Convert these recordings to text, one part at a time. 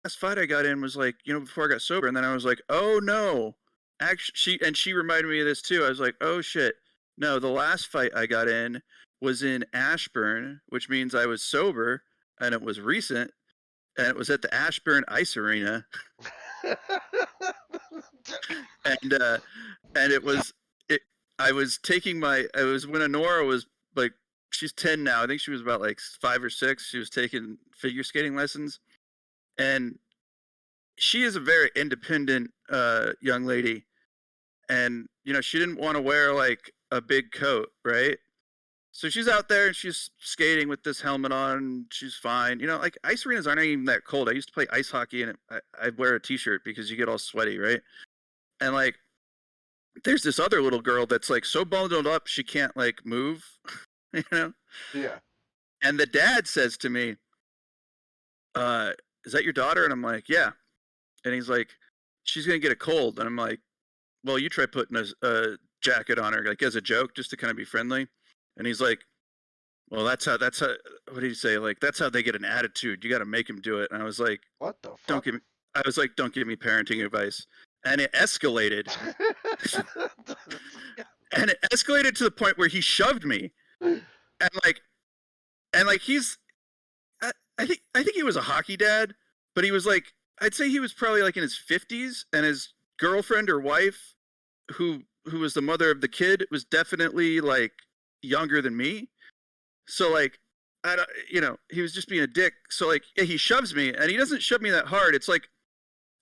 last fight I got in was like, before I got sober. And then I was like, oh no. Actually, she reminded me of this too. I was like, oh shit. No, the last fight I got in was in Ashburn, which means I was sober and it was recent. And it was at the Ashburn Ice Arena. and it was I was taking I was when Honora was like, she's 10 now. I think she was about like 5 or 6. She was taking figure skating lessons, and she is a very independent young lady, and she didn't want to wear like a big coat, right? So she's out there and she's skating with this helmet on. And she's fine. Like ice arenas aren't even that cold. I used to play ice hockey, and I'd wear a t-shirt because you get all sweaty, right? And like, there's this other little girl that's like so bundled up she can't like move, Yeah. And the dad says to me, "Is that your daughter?" And I'm like, "Yeah." And he's like, "She's gonna get a cold." And I'm like, "Well, you try putting a jacket on her, like as a joke, just to kind of be friendly." And he's like, "Well, that's how. What did he say? Like that's how they get an attitude. You got to make them do it." And I was like, "What the fuck?" Don't give me parenting advice. And it escalated. And it escalated to the point where he shoved me. And he's I think he was a hockey dad, but he was like, I'd say he was probably like in his 50s, and his girlfriend or wife who was the mother of the kid was definitely like younger than me. So like he was just being a dick. So like, yeah, he shoves me, and he doesn't shove me that hard. It's like,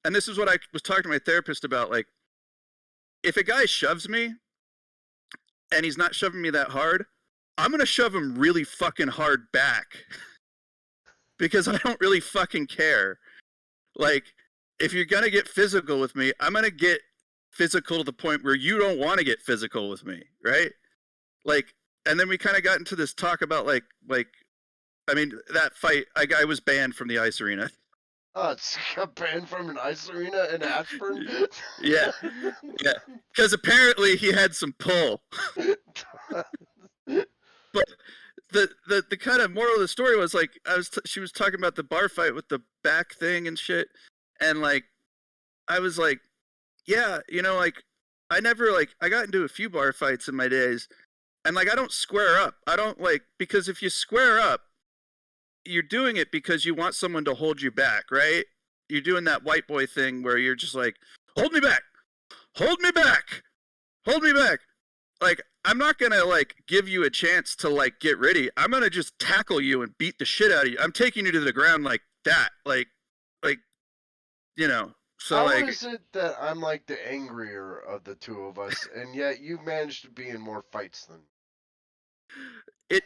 and this is what I was talking to my therapist about, like, if a guy shoves me and he's not shoving me that hard, I'm going to shove him really fucking hard back because I don't really fucking care. Like, if you're going to get physical with me, I'm going to get physical to the point where you don't want to get physical with me, right? Like, and then we kind of got into this talk about like, I mean, that fight, I was banned from the ice arena. Oh, it's got banned from an ice arena in Ashburn? Yeah. Because apparently he had some pull. But the kind of moral of the story was like, she was talking about the bar fight with the back thing and shit, and like, I was like, yeah, like, I never like, I got into a few bar fights in my days, and like, I don't square up. I don't like, because if you square up, you're doing it because you want someone to hold you back, right? You're doing that white boy thing where you're just like, hold me back, hold me back, hold me back. Like, I'm not gonna like give you a chance to like get ready. I'm gonna just tackle you and beat the shit out of you. I'm taking you to the ground like that, like, So how like, is it that I'm like the angrier of the two of us, and yet you managed to be in more fights than me?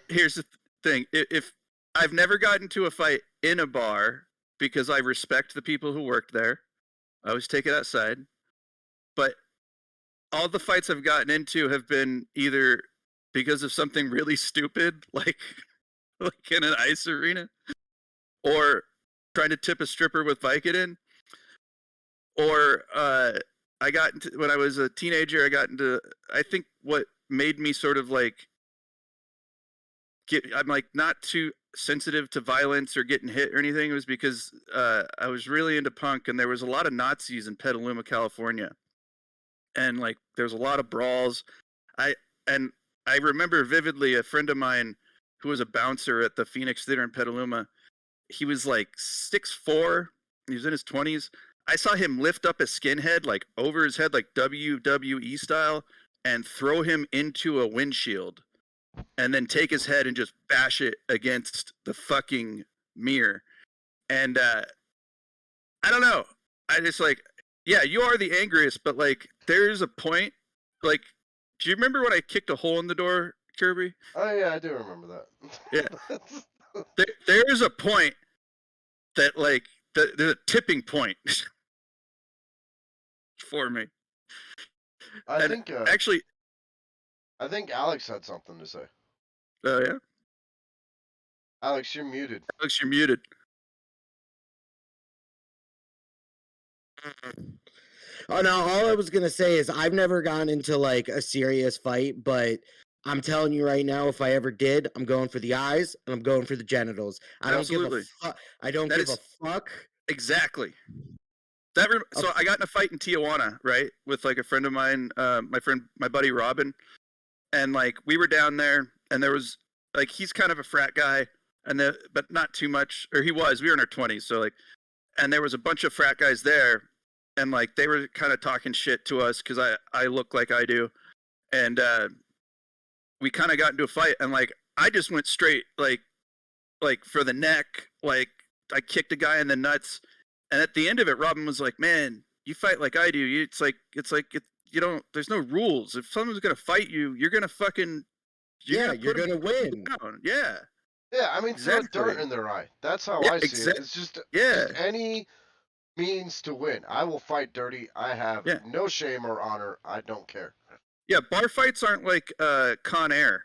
here's the thing: if I've never gotten to a fight in a bar because I respect the people who worked there, I always take it outside. But all the fights I've gotten into have been either because of something really stupid, like in an ice arena, or trying to tip a stripper with Vicodin, or I got into, when I was a teenager, I think what made me sort of like I'm like not too sensitive to violence or getting hit or anything, was because I was really into punk, and there was a lot of Nazis in Petaluma, California. And like, there's a lot of brawls. I remember vividly a friend of mine who was a bouncer at the Phoenix Theater in Petaluma. He was like 6'4". He was in his 20s. I saw him lift up a skinhead like over his head, like WWE style, and throw him into a windshield, and then take his head and just bash it against the fucking mirror. And I don't know. I just like, yeah, you are the angriest, but like, there's a point. Like, do you remember when I kicked a hole in the door, Kirby? Oh yeah, I do remember that. Yeah. There's a point that like, there's a tipping point for me. I think actually, I think Alex had something to say. Oh yeah, Alex, you're muted. Alex, you're muted. Oh no, all I was gonna say is I've never gotten into like a serious fight, but I'm telling you right now, if I ever did, I'm going for the eyes and I'm going for the genitals. I don't Absolutely. give a fuck. I don't give a fuck Exactly. So I got in a fight in Tijuana, right, with like a friend of mine, my buddy Robin, and like we were down there, and there was like he's kind of a frat guy, but not too much, or he was. We were in our 20s, so like, and there was a bunch of frat guys there, and like they were kind of talking shit to us because I look like I do, and we kind of got into a fight, and like I just went straight like for the neck, like I kicked a guy in the nuts. And at the end of it, Robin was like, "Man, you fight like I do. It's like you don't. There's no rules. If someone's gonna fight you, you're gonna fucking you're gonna win. Down. Yeah, Yeah, I mean, exactly. throw dirt in their eye. That's how I see it. It's just any means to win. I will fight dirty. I have no shame or honor. I don't care. Yeah, bar fights aren't like Con Air.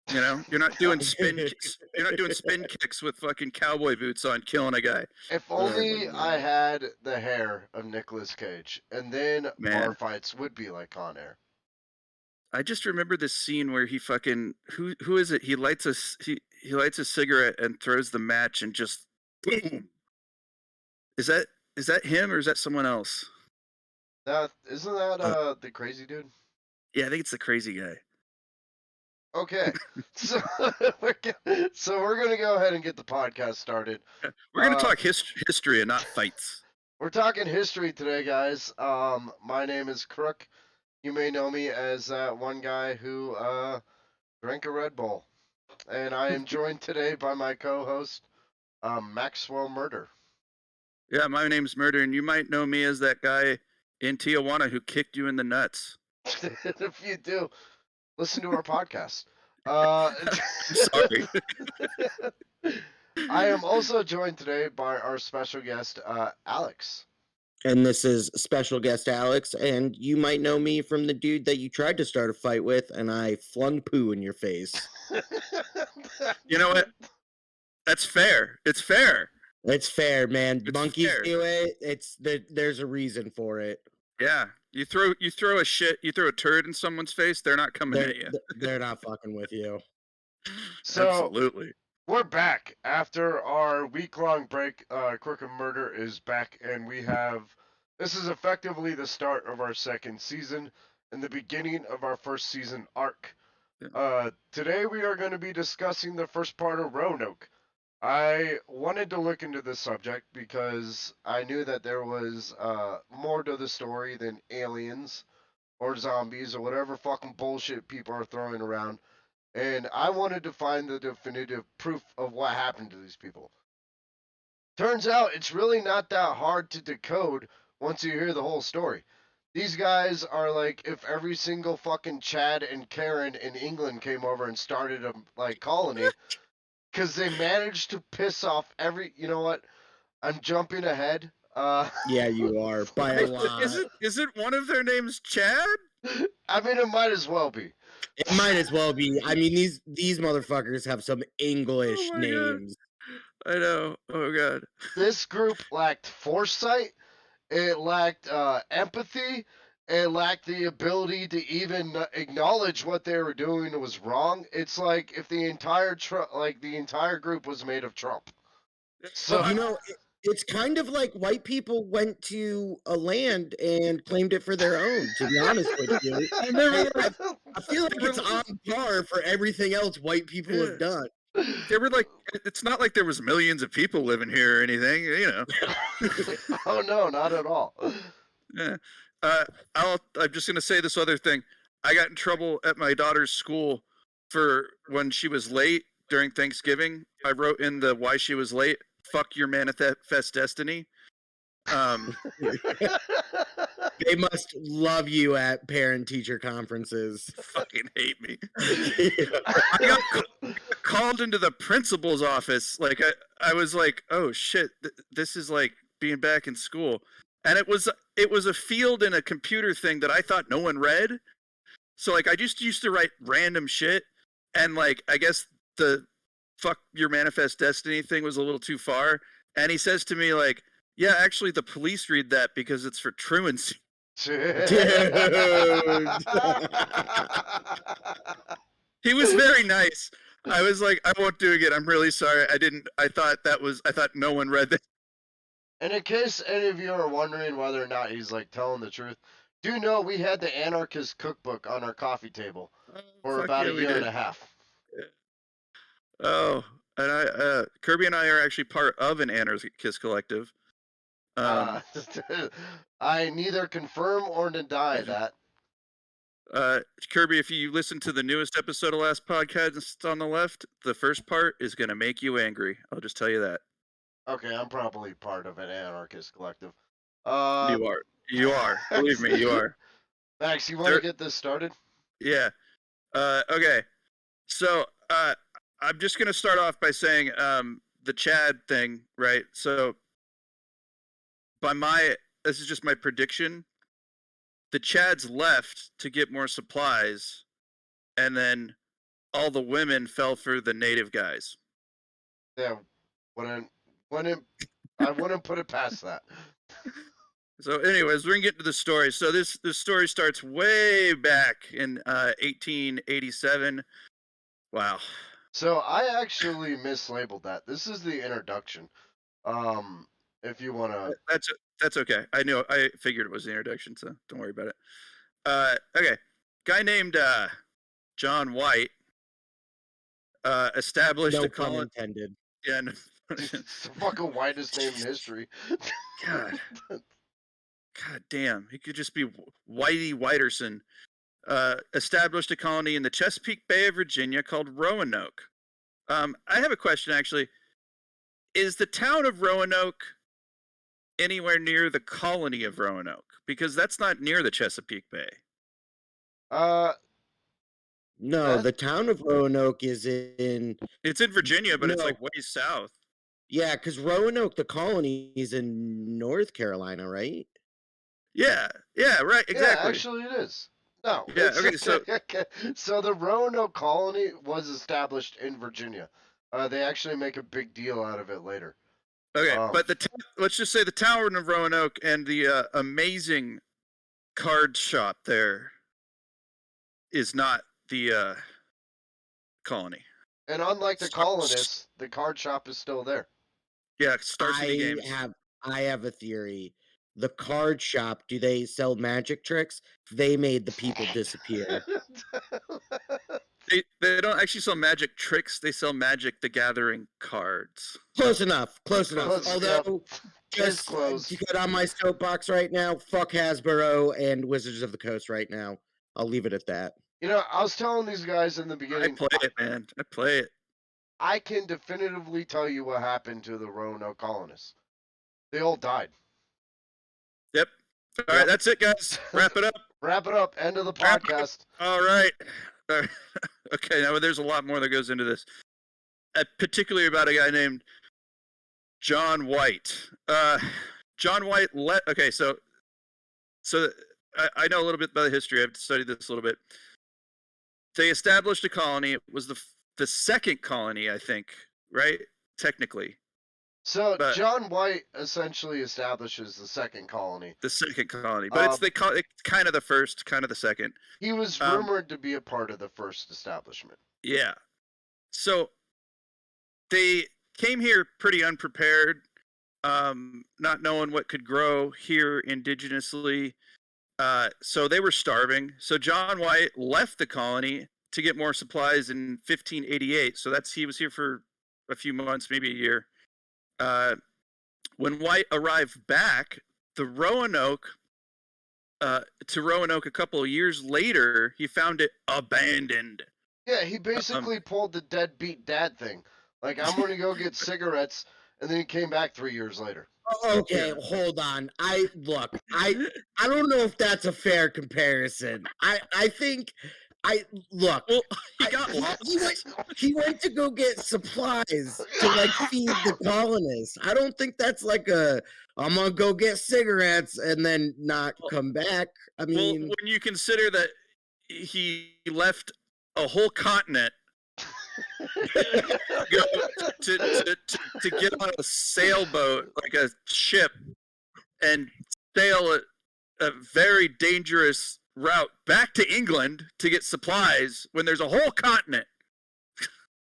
You know, you're not doing spin kicks. You're not doing spin kicks with fucking cowboy boots on, killing a guy. If only I had the hair of Nicolas Cage, and then bar fights would be like Con Air. I just remember this scene where he fucking who is it? He lights a cigarette and throws the match and just boom. Is that him or is that someone else? Isn't that the crazy dude? Yeah, I think it's the crazy guy. Okay, so we're gonna go ahead and get the podcast started. We're gonna talk history and not fights. We're talking history today, guys. My name is Crook. You may know me as that one guy who drank a Red Bull, and I am joined today by my co-host, Maxwell Murder. Yeah, my name's Murder, and you might know me as that guy in Tijuana who kicked you in the nuts. If you do, listen to our podcast. Sorry. I am also joined today by our special guest, Alex. And this is special guest Alex, and you might know me from the dude that you tried to start a fight with, and I flung poo in your face. You know what? That's fair. It's fair. It's fair, man. It's Monkeys fair. do it. There's a reason for it. Yeah. You throw a turd in someone's face, they're not coming at you. They're not fucking with you. So, absolutely. We're back after our week-long break. Crook and Murder is back, and this is effectively the start of our second season and the beginning of our first season arc. Today we are going to be discussing the first part of Roanoke. I wanted to look into this subject because I knew that there was more to the story than aliens or zombies or whatever fucking bullshit people are throwing around. And I wanted to find the definitive proof of what happened to these people. Turns out it's really not that hard to decode once you hear the whole story. These guys are like if every single fucking Chad and Karen in England came over and started a colony, because they managed to piss off you know what? I'm jumping ahead. Yeah, you are by a lot. Is it one of their names Chad? I mean, it might as well be. It might as well be. I mean, these motherfuckers have some English names. God. I know. Oh god. This group lacked foresight. It lacked empathy. It lacked the ability to even acknowledge what they were doing was wrong. It's like if the entire group was made of Trump. So you know, it's kind of like white people went to a land and claimed it for their own. To be honest with you, I feel like it's on par for everything else white people have done. They were like, it's not like there was millions of people living here or anything, you know. Oh no, not at all. Yeah. I'm just gonna say this other thing. I got in trouble at my daughter's school for when she was late during Thanksgiving. I wrote in the why she was late. Fuck your manifest destiny. They must love you at parent-teacher conferences. Fucking hate me. I got called into the principal's office. Like I was like, oh shit, this is like being back in school. And it was a field in a computer thing that I thought no one read. So like I just used to write random shit, and like I guess the fuck your manifest destiny thing was a little too far. And he says to me like, yeah, actually the police read that because it's for truancy. He was very nice. I was like, I won't do it again. I'm really sorry. I thought no one read that. And in case any of you are wondering whether or not he's like telling the truth, do know we had the Anarchist cookbook on our coffee table for Fuck about yeah, a we year and did. a half. Oh, and Kirby and I are actually part of an anarchist collective. I neither confirm or deny that. Kirby, if you listen to the newest episode of Last Podcast on the left, the first part is gonna make you angry. I'll just tell you that. Okay, I'm probably part of an Anarchist collective. You are. You are. Believe me, you are. Max, you want to get this started? Yeah. Okay. So, I'm just gonna start off by saying, the Chad thing, right? So, this is just my prediction. The Chads left to get more supplies, and then all the women fell for the native guys. Yeah, I wouldn't put it past that. So, anyways, we're gonna get into the story. So this story starts way back in 1887. Wow. So I actually mislabeled that. This is the introduction. If you wanna. That's okay. I figured it was the introduction, so don't worry about it. Okay. Guy named John White established No a pun colony. intended. Yeah. No, It's the fucking whitest name in history. God damn. He could just be Whitey Whiterson. Established a colony in the Chesapeake Bay of Virginia called Roanoke. I have a question, actually. Is the town of Roanoke anywhere near the colony of Roanoke? Because that's not near the Chesapeake Bay. No, the town of Roanoke is in. It's in Virginia, but it's No. like way south. Yeah, because Roanoke, the colony, is in North Carolina, right? Yeah, right, exactly. Yeah, actually it is. No. Yeah, it's- okay, so the Roanoke Colony was established in Virginia. They actually make a big deal out of it later. Okay, but let's just say the town of Roanoke and the amazing card shop there is not the colony. And unlike the colonists, the card shop is still there. Yeah, Star City Games. I have a theory. The card shop, do they sell magic tricks? They made the people disappear. They don't actually sell magic tricks. They sell Magic the Gathering cards. Close enough. Close, Although, just close. to get on my soapbox right now, fuck Hasbro and Wizards of the Coast right now. I'll leave it at that. You know, I was telling these guys in the I beginning. play it, man. I play it. I can definitively tell you what happened to the Roanoke colonists. They all died. Yep. All right, that's it, guys. Wrap it up. Wrap it up. End of the podcast. All right. Okay, now there's a lot more that goes into this. Particularly about a guy named John White. John White okay, so I know a little bit about the history. I've studied this a little bit. They established a colony. It was the second colony, I think, right? Technically. So John White essentially establishes the second colony. The second colony, but it's kind of the first, kind of the second. He was rumored to be a part of the first establishment. Yeah. So they came here pretty unprepared, not knowing what could grow here indigenously. So they were starving. So John White left the colony to get more supplies in 1588. So he was here for a few months, maybe a year. When White arrived back, to Roanoke a couple of years later, he found it abandoned. Yeah, he basically pulled the deadbeat dad thing. Like, I'm going to go get cigarettes, and then he came back 3 years later. Okay, hold on. I don't know if that's a fair comparison. I think well, he got lost. He went to go get supplies to like feed the colonists. I don't think that's like I'm gonna go get cigarettes and then not come back. I mean, when you consider that he left a whole continent to get on a sailboat, like a ship, and sail a very dangerous route back to England to get supplies when there's a whole continent.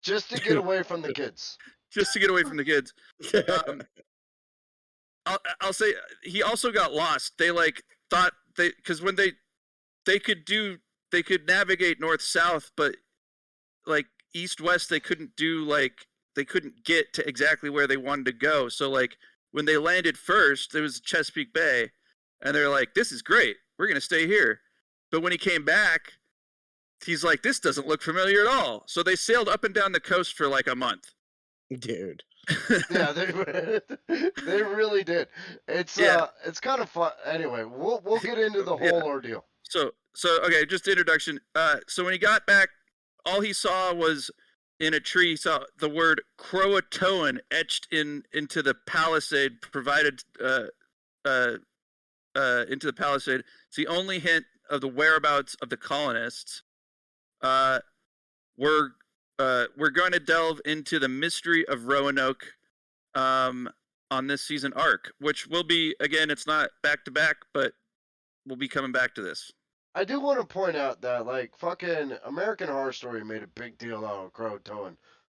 Just to get away from the kids. Just to get away from the kids. I'll say he also got lost. They like thought because when they could navigate north south, but like east west they couldn't get to exactly where they wanted to go. So like when they landed first, it was Chesapeake Bay, and they're like, "This is great. We're gonna stay here." But when he came back, he's like, "This doesn't look familiar at all." So they sailed up and down the coast for like a month. Dude. Yeah, they really did. It's kind of fun. Anyway, we'll get into the whole ordeal. So okay, just introduction. So when he got back, all he saw was in a tree. He saw the word Croatoan etched into the palisade provided into the palisade. It's the only hint of the whereabouts of the colonists. We're going to delve into the mystery of Roanoke on this season arc, which will be, again, it's not back to back, but we'll be coming back to this. I do want to point out that, like, fucking American Horror Story made a big deal out of Croatoan.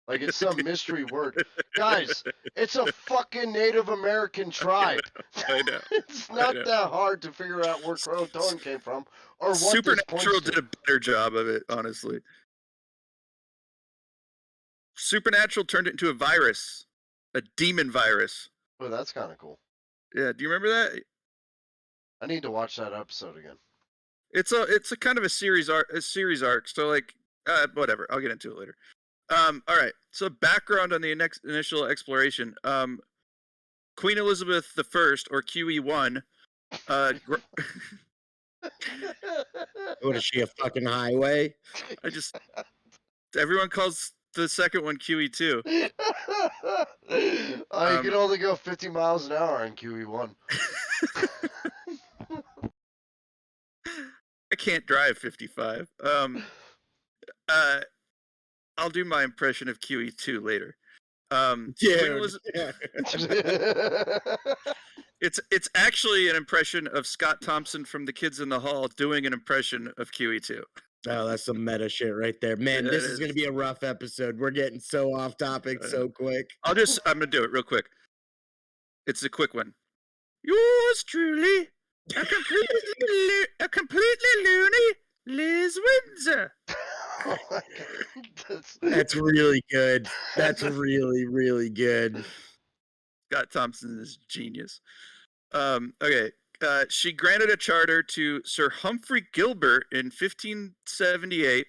Like, it's some mystery word. Guys, it's a fucking Native American tribe. I know. It's not that hard to figure out where Croatoan came from or what Supernatural did a better job of it, honestly. Supernatural turned it into a virus, a demon virus. Oh, that's kind of cool. Yeah, do you remember that? I need to watch that episode again. It's a kind of a series arc. So like, whatever. I'll get into it later. All right. So background on the initial exploration. Queen Elizabeth I, or QE1. What is she, a fucking highway? Everyone calls the second one QE2. You can only go 50 miles an hour on QE1. I can't drive 55. I'll do my impression of QE2 later. It's actually an impression of Scott Thompson from The Kids in the Hall doing an impression of QE2. Oh, that's some meta shit right there. Man, this is going to be a rough episode. We're getting so off topic so quick. I'm going to do it real quick. It's a quick one. Yours truly, a completely loony Liz Windsor. That's really good. That's really, really good. Scott Thompson is genius. Okay. She granted a charter to Sir Humphrey Gilbert in 1578.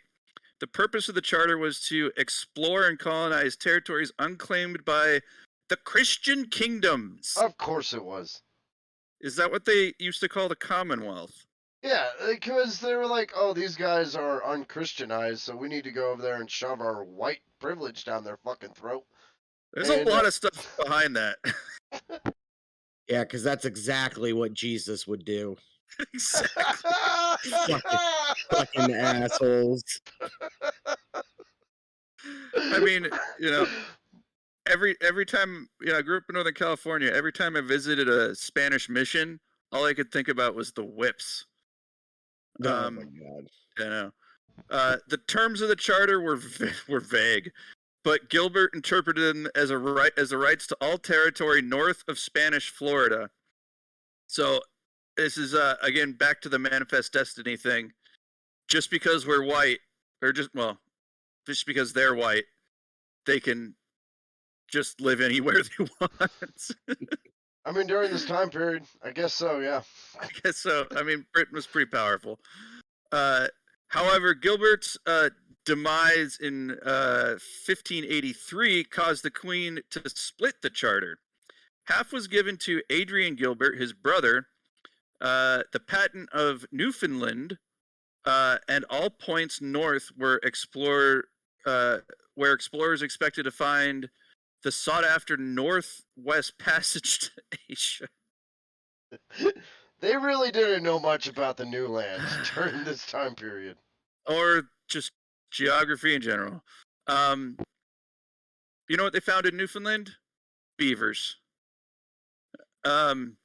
The purpose of the charter was to explore and colonize territories unclaimed by the Christian kingdoms. Of course it was. Is that what they used to call the Commonwealth? Yeah, because they were like, oh, these guys are unchristianized, so we need to go over there and shove our white privilege down their fucking throat. There's a lot of stuff behind that. Yeah, because that's exactly what Jesus would do. Exactly. fucking assholes. I mean, every time, I grew up in Northern California. Every time I visited a Spanish mission, all I could think about was the whips. Oh my god! I know. The terms of the charter were vague, but Gilbert interpreted them as the rights to all territory north of Spanish Florida. So this is again back to the manifest destiny thing. Just because we're white, or just because they're white, they can just live anywhere they want. I mean, during this time period, I guess so, yeah. I guess so. I mean, Britain was pretty powerful. However, Gilbert's demise in 1583 caused the Queen to split the charter. Half was given to Adrian Gilbert, his brother, the patent of Newfoundland, and all points north were explored, where explorers expected to find the sought-after Northwest Passage to Asia. They really didn't know much about the new land during this time period. Or just geography in general. You know what they found in Newfoundland? Beavers. And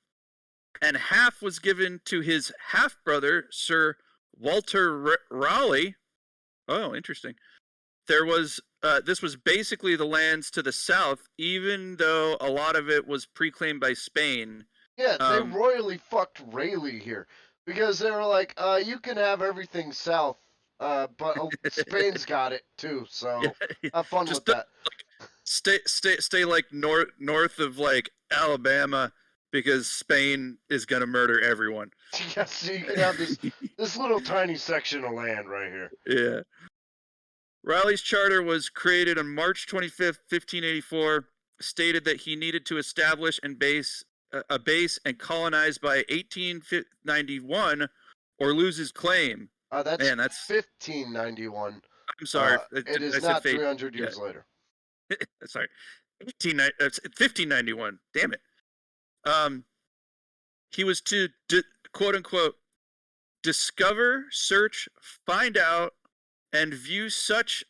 half was given to his half-brother, Sir Walter Raleigh. Oh, interesting. there was this was basically the lands to the south, even though a lot of it was pre-claimed by Spain. Yeah, they royally fucked Rayleigh here because they were like, you can have everything south, but Spain's got it too, so have fun with that. Stay like north of like Alabama because Spain is gonna murder everyone. Yeah, so you can have this little tiny section of land right here. Yeah. Raleigh's charter was created on March 25th, 1584, stated that he needed to establish a base and colonize by 1891 or lose his claim. That's 1591. I'm sorry. It is not 300 years later. Sorry. 1591. Damn it. He was to, quote unquote, discover, search, find out, and view such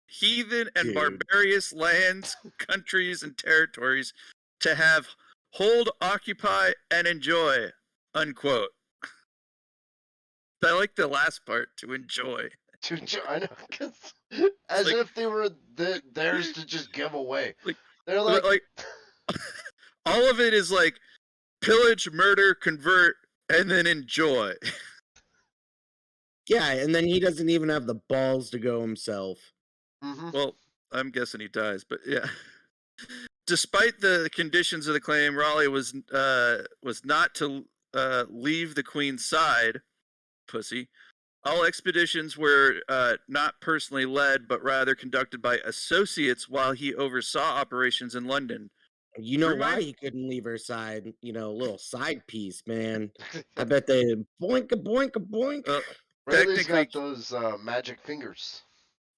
heathen and barbarous lands, countries, and territories to have, hold, occupy, and enjoy, unquote. I like the last part, to enjoy. To enjoy, I know, because as like, if they were theirs to just give away. They're like all of it is like pillage, murder, convert, and then enjoy. Yeah, and then he doesn't even have the balls to go himself. Mm-hmm. Well, I'm guessing he dies, but yeah. Despite the conditions of the claim, Raleigh was not to leave the Queen's side. Pussy. All expeditions were not personally led, but rather conducted by associates while he oversaw operations in London. You know why he couldn't leave her side? You know, a little side piece, man. I bet they boink a boink a boink. Rayleigh's got those magic fingers.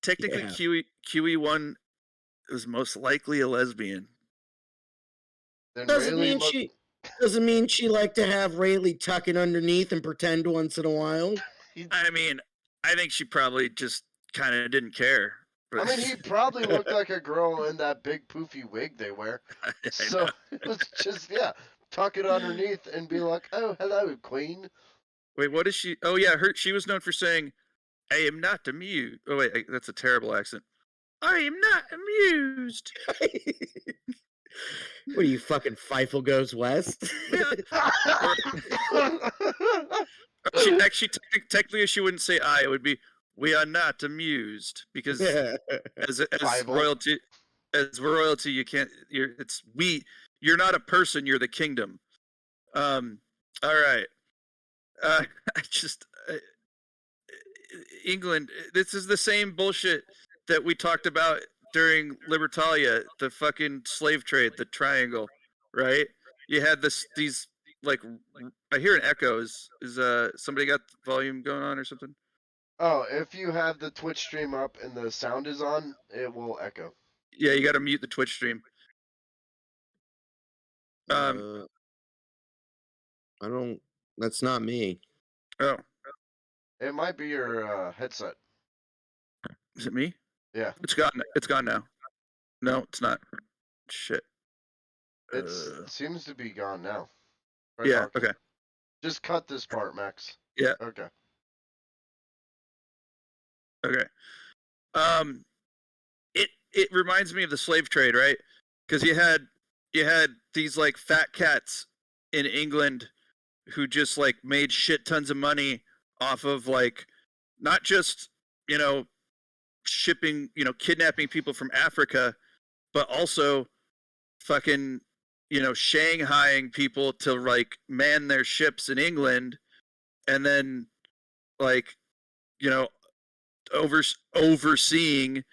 Technically, yeah. QE1 was most likely a lesbian. Doesn't mean she liked to have Rayleigh tucking underneath and pretend once in a while. I mean, I think she probably just kind of didn't care. I mean, he probably looked like a girl in that big poofy wig they wear. So it was just, tuck it underneath and be like, oh, hello, Queen. Wait, what is she? Oh, yeah, she was known for saying, I am not amused. Oh, wait, that's a terrible accent. I am not amused. What are you, fucking Feifel Goes West? Actually, technically, she wouldn't say I. It would be, we are not amused. Because as royalty, you can't, you're not a person, you're the kingdom. All right. England, this is the same bullshit that we talked about during Libertalia, the fucking slave trade, the triangle, right? You had these like, I hear an echo. Is somebody got the volume going on or something? Oh, if you have the Twitch stream up and the sound is on, it will echo. Yeah, you got to mute the Twitch stream. I don't. That's not me. Oh. It might be your headset. Is it me? Yeah. It's gone. It's gone now. No, it's not. Shit. It seems to be gone now. Right, yeah. Okay. Just cut this part, Max. Yeah. Okay. Okay. It reminds me of the slave trade, right? Because you had these like fat cats in England who just like made shit tons of money off of like not just, shipping, kidnapping people from Africa, but also fucking, Shanghaiing people to like man their ships in England, and then like, overseeing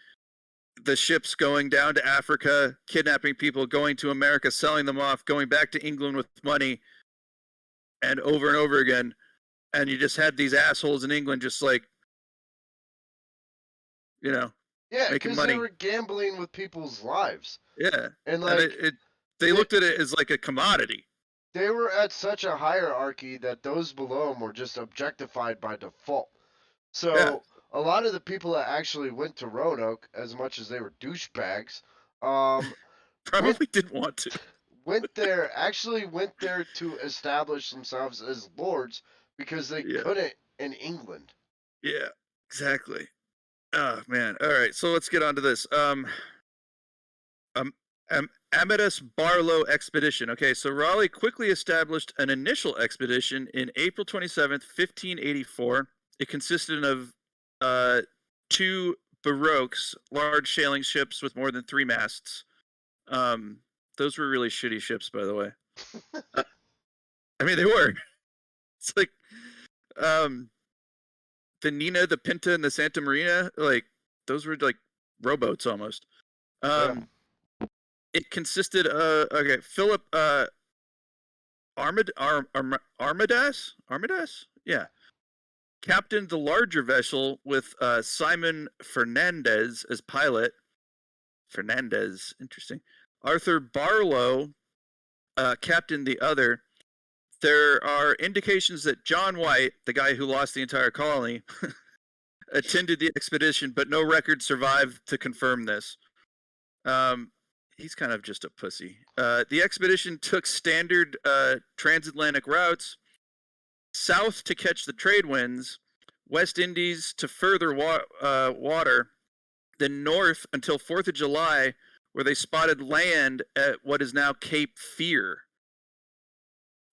the ships going down to Africa, kidnapping people, going to America, selling them off, going back to England with money, and over again. And you just had these assholes in England just like, yeah, making money. They were gambling with people's lives. Yeah. And like they looked at it as like a commodity. They were at such a hierarchy that those below them were just objectified by default. So a lot of the people that actually went to Roanoke, as much as they were douchebags, probably didn't want to. Went there to establish themselves as lords because they couldn't in England. Yeah, exactly. Oh man! All right, so let's get on to this. Um, Amatus Barlow expedition. Okay, so Raleigh quickly established an initial expedition in April 27th, 1584. It consisted of two baroques, large sailing ships with more than 3 masts. Those were really shitty ships, by the way. I mean, they were. It's like the Nina, the Pinta, and the Santa Marina. Like those were like rowboats almost. It consisted of Philip Armadas, yeah, captained the larger vessel with Simon Fernandez as pilot. Fernandez, interesting. Arthur Barlow captained the other. There are indications that John White, the guy who lost the entire colony, attended the expedition, but no record survived to confirm this. He's kind of just a pussy. The expedition took standard transatlantic routes, south to catch the trade winds, West Indies to further water, then north until 4th of July, where they spotted land at what is now Cape Fear.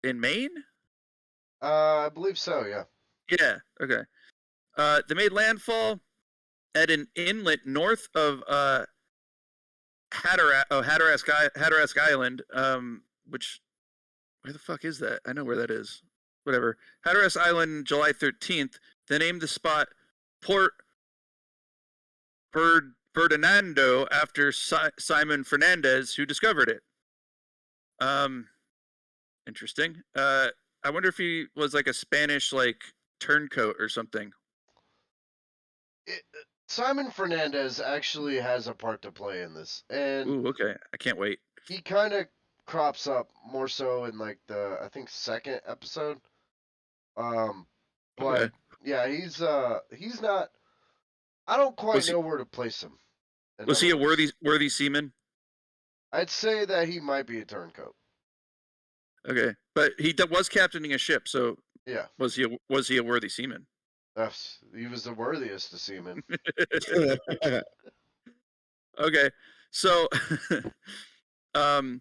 In Maine? I believe so, yeah. Yeah, okay. They made landfall at an inlet north of Hatteras Island, which, where the fuck is that? I know where that is. Whatever. Hatteras Island, July 13th. They named the spot Port Ferdinando after Simon Fernandez, who discovered it. Interesting. I wonder if he was like a Spanish like turncoat or something. Simon Fernandez actually has a part to play in this, and ooh, okay, I can't wait. He kind of crops up more so in like the I think 2nd episode. But okay. Yeah, he's not. I don't quite know where to place him. Was he a worthy seaman? I'd say that he might be a turncoat. Okay, but he was captaining a ship, so yeah. Was he a worthy seaman? Yes, he was the worthiest of seamen. Okay, so the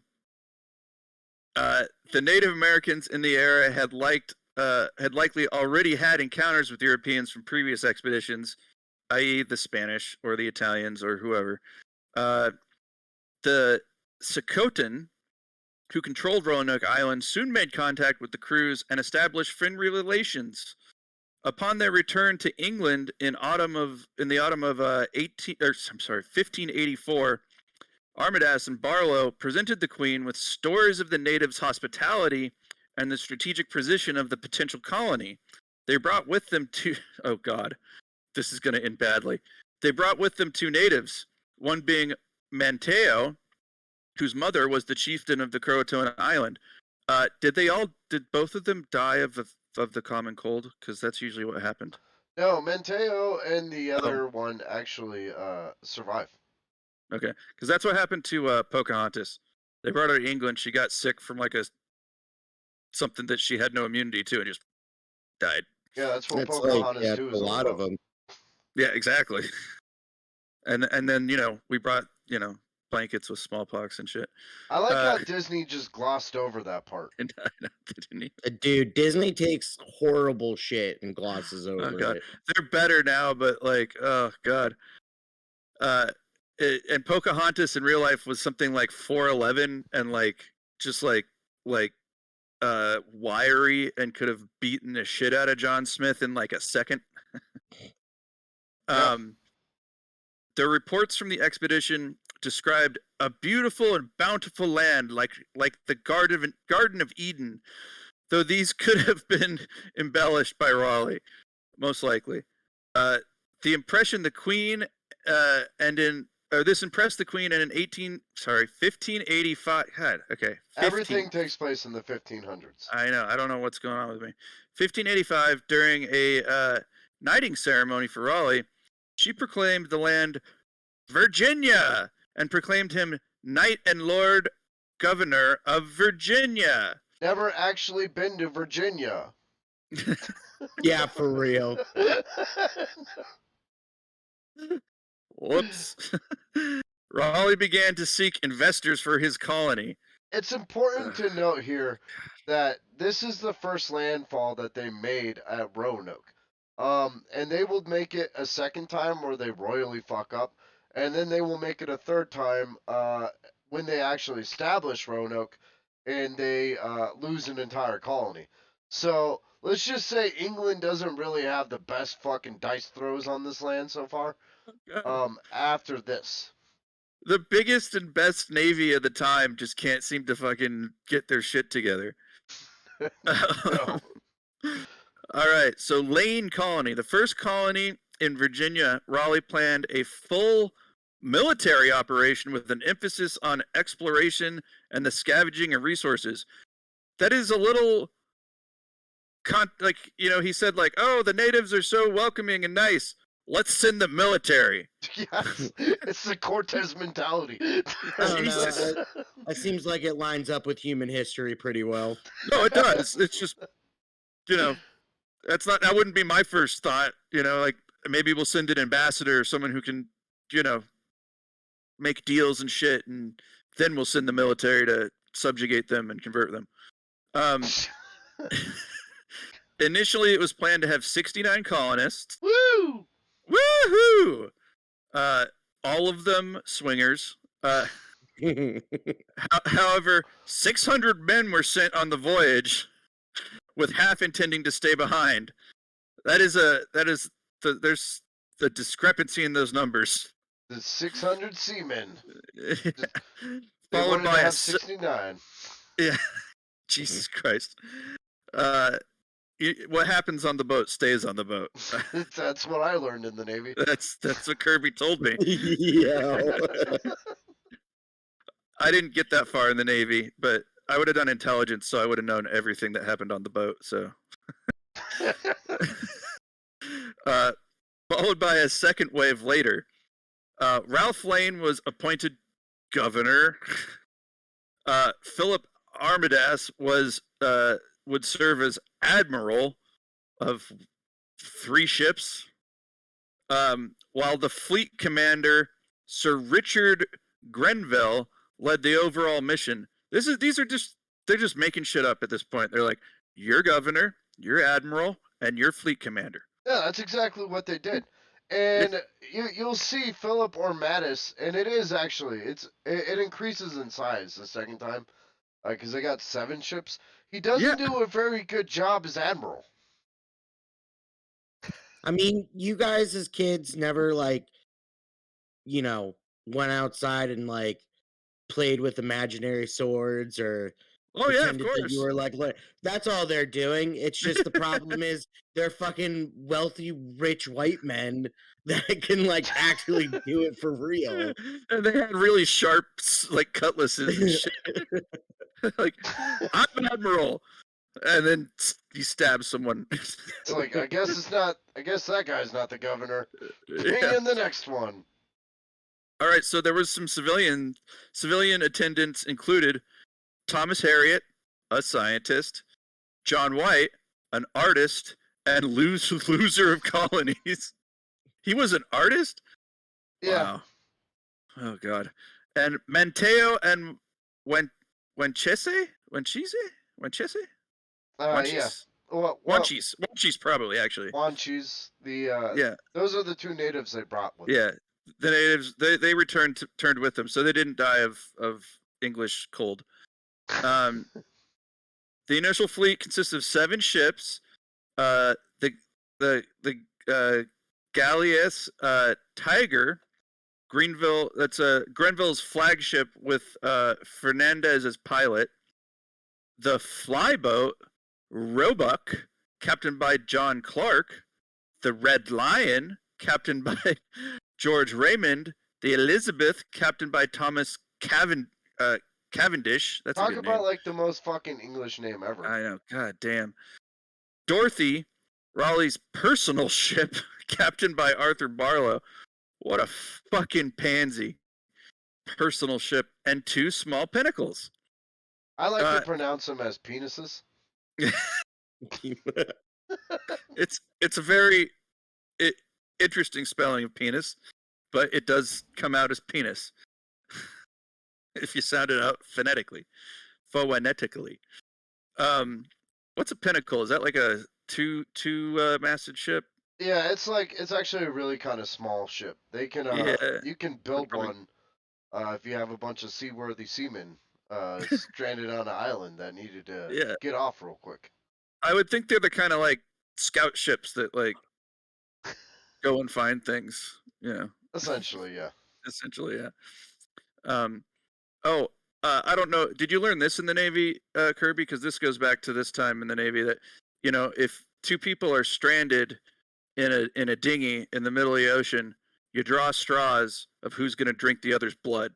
Native Americans in the area had likely already had encounters with Europeans from previous expeditions, i.e., the Spanish or the Italians or whoever. The Socotan, who controlled Roanoke Island, soon made contact with the crews and established friendly relations. Upon their return to England in the autumn of 1584, Armadas and Barlow presented the Queen with stories of the natives' hospitality and the strategic position of the potential colony. They brought with them oh God, this is going to end badly. They brought with them 2 natives, one being Manteo, whose mother was the chieftain of the Croatoan Island. Did both of them die of the common cold? Because that's usually what happened. No, Manteo and the other one actually survived. Okay, because that's what happened to Pocahontas. They brought her to England. She got sick from like something that she had no immunity to, and just died. Yeah, that's what Pocahontas do. A lot of them. Yeah, exactly. And then we brought blankets with smallpox and shit. I like how Disney just glossed over that part. Dude, Disney takes horrible shit and glosses over it. They're better now, but like, oh God. And Pocahontas in real life was something like 4'11" and like just like wiry and could have beaten the shit out of John Smith in like a second. Yeah. The reports from the expedition described a beautiful and bountiful land like the Garden of Eden, though these could have been embellished by Raleigh, most likely. This impressed the Queen, and in 1585. God, okay. Everything takes place in the 1500s. I know. I don't know what's going on with me. 1585, during a knighting ceremony for Raleigh, she proclaimed the land Virginia and proclaimed him Knight and Lord Governor of Virginia. Never actually been to Virginia. Yeah, for real. Whoops. Raleigh began to seek investors for his colony. It's important to note here that this is the first landfall that they made at Roanoke. And they will make it a second time where they royally fuck up, and then they will make it a third time when they actually establish Roanoke and they lose an entire colony. So let's just say England doesn't really have the best fucking dice throws on this land so far. After this. The biggest and best navy of the time just can't seem to fucking get their shit together. No. All right, so Lane Colony, the first colony in Virginia, Raleigh planned a full military operation with an emphasis on exploration and the scavenging of resources. That is a little, he said like, oh, the natives are so welcoming and nice. Let's send the military. Yes, it's the Cortez mentality. Jesus. That seems like it lines up with human history pretty well. No, it does. It's just, that wouldn't be my first thought. Like maybe we'll send an ambassador or someone who can, make deals and shit, and then we'll send the military to subjugate them and convert them. Initially, it was planned to have 69 colonists. Woo! Woohoo! All of them swingers. However, 600 men were sent on the voyage, with half intending to stay behind. There's the discrepancy in those numbers. The 600 seamen. Followed by 69. Yeah, Jesus Christ. What happens on the boat stays on the boat. That's what I learned in the Navy. That's what Kirby told me. Yeah. I didn't get that far in the Navy, but I would have done intelligence, so I would have known everything that happened on the boat. So, followed by a second wave later, Ralph Lane was appointed governor. Philip Armidas would serve as admiral of 3 ships, while the fleet commander, Sir Richard Grenville, led the overall mission. They're just making shit up at this point. They're like, you're governor, you're admiral, and you're fleet commander. Yeah, that's exactly what they did. And you'll see Philip Armidas, and it is actually, it increases in size the second time, because they got 7 ships. He doesn't do a very good job as admiral. I mean, you guys as kids never went outside and played with imaginary swords or pretended that you were that's all they're doing. It's just the problem is they're fucking wealthy, rich white men that can actually do it for real. And they had really sharp cutlasses and shit. I'm an admiral, and then he stabs someone. It's I guess that guy's not the governor. Bring in the next one. All right, so there was some civilian attendants included Thomas Harriot, a scientist, John White, an artist, and loser of colonies. He was an artist? Yeah. Wow. Oh God. And Manteo and Wenchese? Yeah. Well, Wanchese probably, actually. Wanchese. Those are the 2 natives they brought with them. Yeah. The natives, they turned with them, so they didn't die of English cold. The initial fleet consists of 7 ships. The galleass Tiger, Grenville's flagship with Fernandez as pilot. The flyboat Roebuck, captained by John Clark. The Red Lion, captained by George Raymond. The Elizabeth, captained by Thomas Cavendish. That's Talk a good about name. the most fucking English name ever. I know. God damn. Dorothy, Raleigh's personal ship, captained by Arthur Barlow. What a fucking pansy. Personal ship. And 2 small pinnacles. I like to pronounce them as penises. It's a very interesting spelling of penis, but it does come out as penis if you sound it out phonetically. What's a pinnacle? Is that like a two masted ship? Yeah, it's actually a really kind of small ship. They can Yeah. you can build one if you have a bunch of seaworthy seamen stranded on an island that needed to get off real quick. I would think they're the kind of like scout ships that like go and find things. Essentially, yeah. Essentially, yeah. I don't know. Did you learn this in the Navy, Kirby? Because this goes back to this time in the Navy that, if two people are stranded in a dinghy in the middle of the ocean, you draw straws of who's going to drink the other's blood.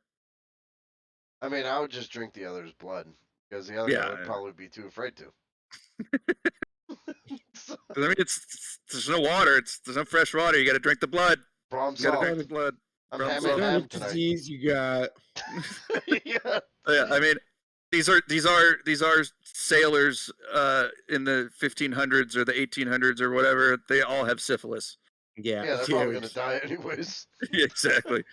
I mean, I would just drink the other's blood because the other guy would probably be too afraid to. I mean, there's no water. There's no fresh water. You got to drink the blood. Problem You got to solved. drink the blood. I'm Problem having solved. ham What tonight. disease you got? Yeah. Yeah, I mean, these are sailors in the 1500s or the 1800s or whatever. They all have syphilis. Yeah, Yeah, they're probably gonna die anyways. Yeah, exactly.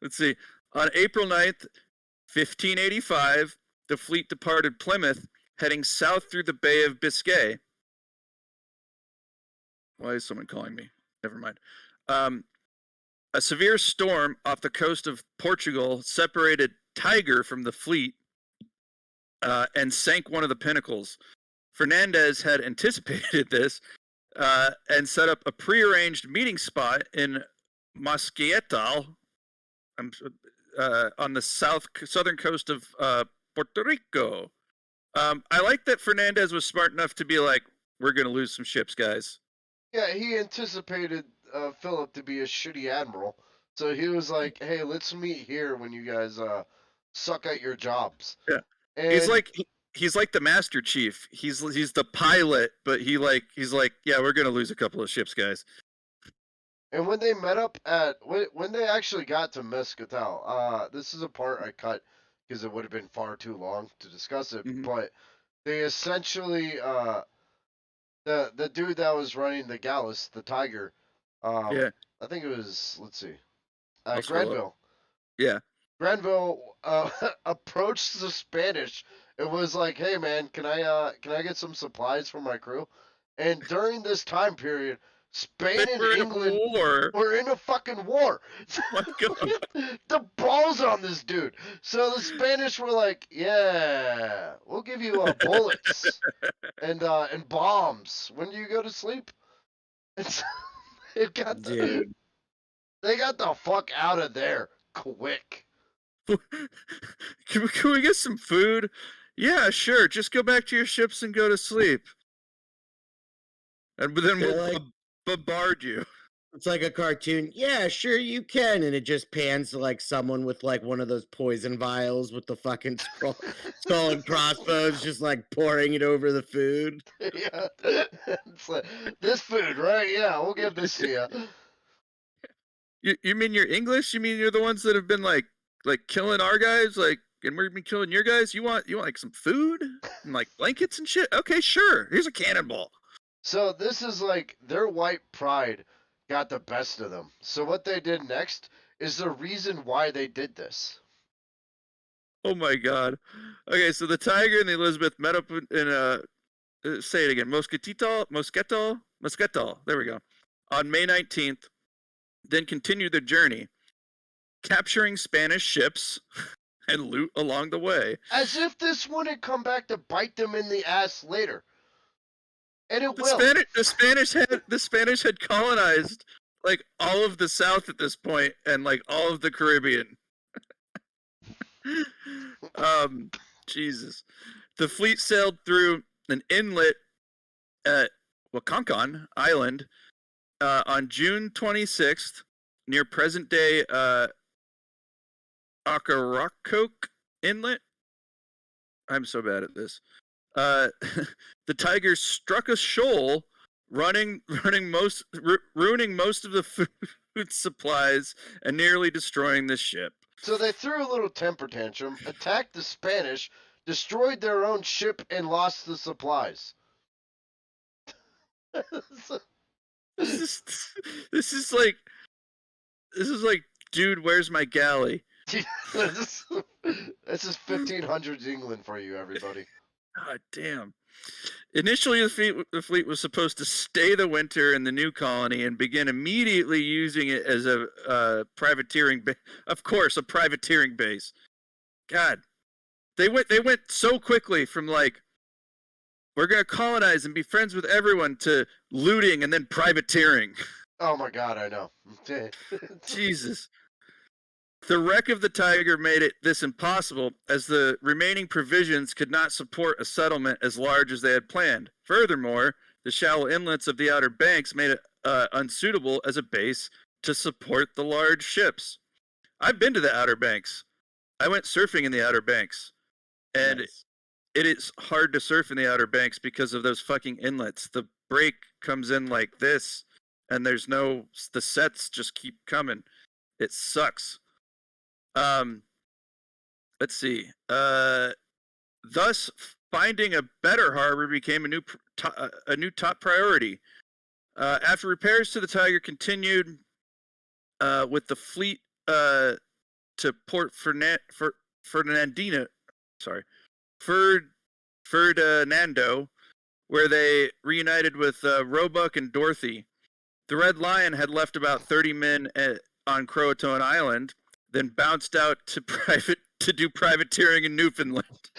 Let's see. On April 9th, 1585, the fleet departed Plymouth, heading south through the Bay of Biscay. Why is someone calling me? Never mind. A severe storm off the coast of Portugal separated Tiger from the fleet and sank one of the pinnacles. Fernandez had anticipated this and set up a prearranged meeting spot in Mosquietal on the southern coast of Puerto Rico. I like that Fernandez was smart enough to be like, we're going to lose some ships, guys. Yeah, he anticipated Philip to be a shitty admiral, so he was like, "Hey, let's meet here when you guys suck at your jobs." Yeah, and he's like the Master Chief. He's the pilot, but he's like, yeah, we're gonna lose a couple of ships, guys. And when they met up at when they actually got to Mescatal, this is a part I cut because it would have been far too long to discuss it. Mhm. But they essentially the dude that was running the Gallus, the Tiger, Yeah, I think it was, let's see, I'll scroll up. Granville. Yeah, Granville approached the Spanish and was like, "Hey man, can I get some supplies for my crew?" And during this time period, Spain and We're in a England war. were in a fucking war. My God. The balls on this dude. So the Spanish were like, "Yeah, we'll give you bullets and bombs when you go to sleep." And so they got Dude. they got the fuck out of there quick. Can we get some food? Yeah, sure. Just go back to your ships and go to sleep. And then we'll bombard you. It's like a cartoon. Yeah, sure you can. And it just pans to like someone with like one of those poison vials with the fucking skull and crossbones just like pouring it over the food. Yeah. It's like, this food, right? Yeah, we'll give this to you. You mean you're English? You mean you're the ones that have been like killing our guys, like, and we've been killing your guys? You want like some food and like blankets and shit? Okay, sure. Here's a cannonball. So this is like their white pride got the best of them. So what they did next is the reason why they did this. Oh my God. Okay, so the Tiger and the Elizabeth met up in say it again, Mosquetal. There we go. On May 19th, then continued their journey, capturing Spanish ships and loot along the way. As if this wouldn't come back to bite them in the ass later. And it will. The Spanish had colonized like all of the South at this point and like all of the Caribbean. Jesus. The fleet sailed through an inlet at Wakankan Island on June 26th near present-day Ocracoke Inlet. I'm so bad at this. The Tigers struck a shoal, ruining most of the food supplies and nearly destroying the ship. So they threw a little temper tantrum, attacked the Spanish, destroyed their own ship, and lost the supplies. This is like, dude, where's my galley? This is 1500s England for you, everybody. God damn. Initially, the fleet was supposed to stay the winter in the new colony and begin immediately using it as a privateering of course, a privateering base. God. They went so quickly from like, we're going to colonize and be friends with everyone to looting and then privateering. Oh my God, I know. Jesus. The wreck of the Tiger made this impossible, as the remaining provisions could not support a settlement as large as they had planned. Furthermore, the shallow inlets of the Outer Banks made it unsuitable as a base to support the large ships. I've been to the Outer Banks. I went surfing in the Outer Banks. And nice. It is hard to surf in the Outer Banks because of those fucking inlets. The break comes in like this, and the sets just keep coming. It sucks. Let's see. Thus, finding a better harbor became a new top priority. After repairs to the Tiger continued with the fleet to Port Ferdinando, where they reunited with Roebuck and Dorothy. The Red Lion had left about 30 men on Croatoan Island, then bounced out to do privateering in Newfoundland.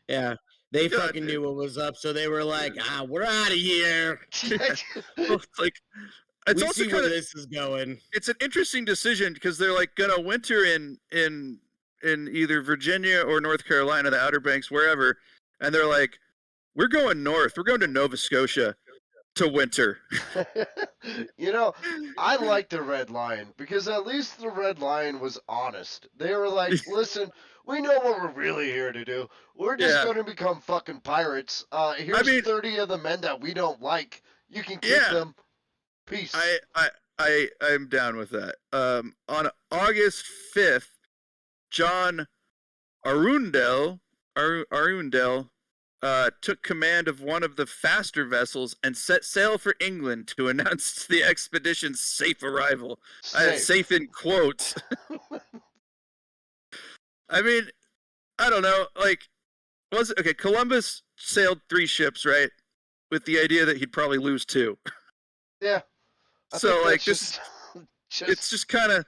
Yeah, they fucking knew what was up, so they were like, we're out of here. Well, it's like, it's we also see where this is going. It's an interesting decision because they're like gonna winter in either Virginia or North Carolina, the Outer Banks, wherever, and they're like, we're going north. We're going to Nova Scotia to winter. You know, I like the Red Lion because at least the Red Lion was honest. They were like, listen, we know what we're really here to do. We're just going to become fucking pirates. Here's 30 of the men that we don't like. You can keep them. Peace. I'm down with that. On August 5th, John Arundel took command of one of the faster vessels and set sail for England to announce the expedition's safe arrival. Safe in quotes. I mean, I don't know. Like, Columbus sailed 3 ships, right? With the idea that he'd probably lose 2. Yeah. So, like, it's just kind of,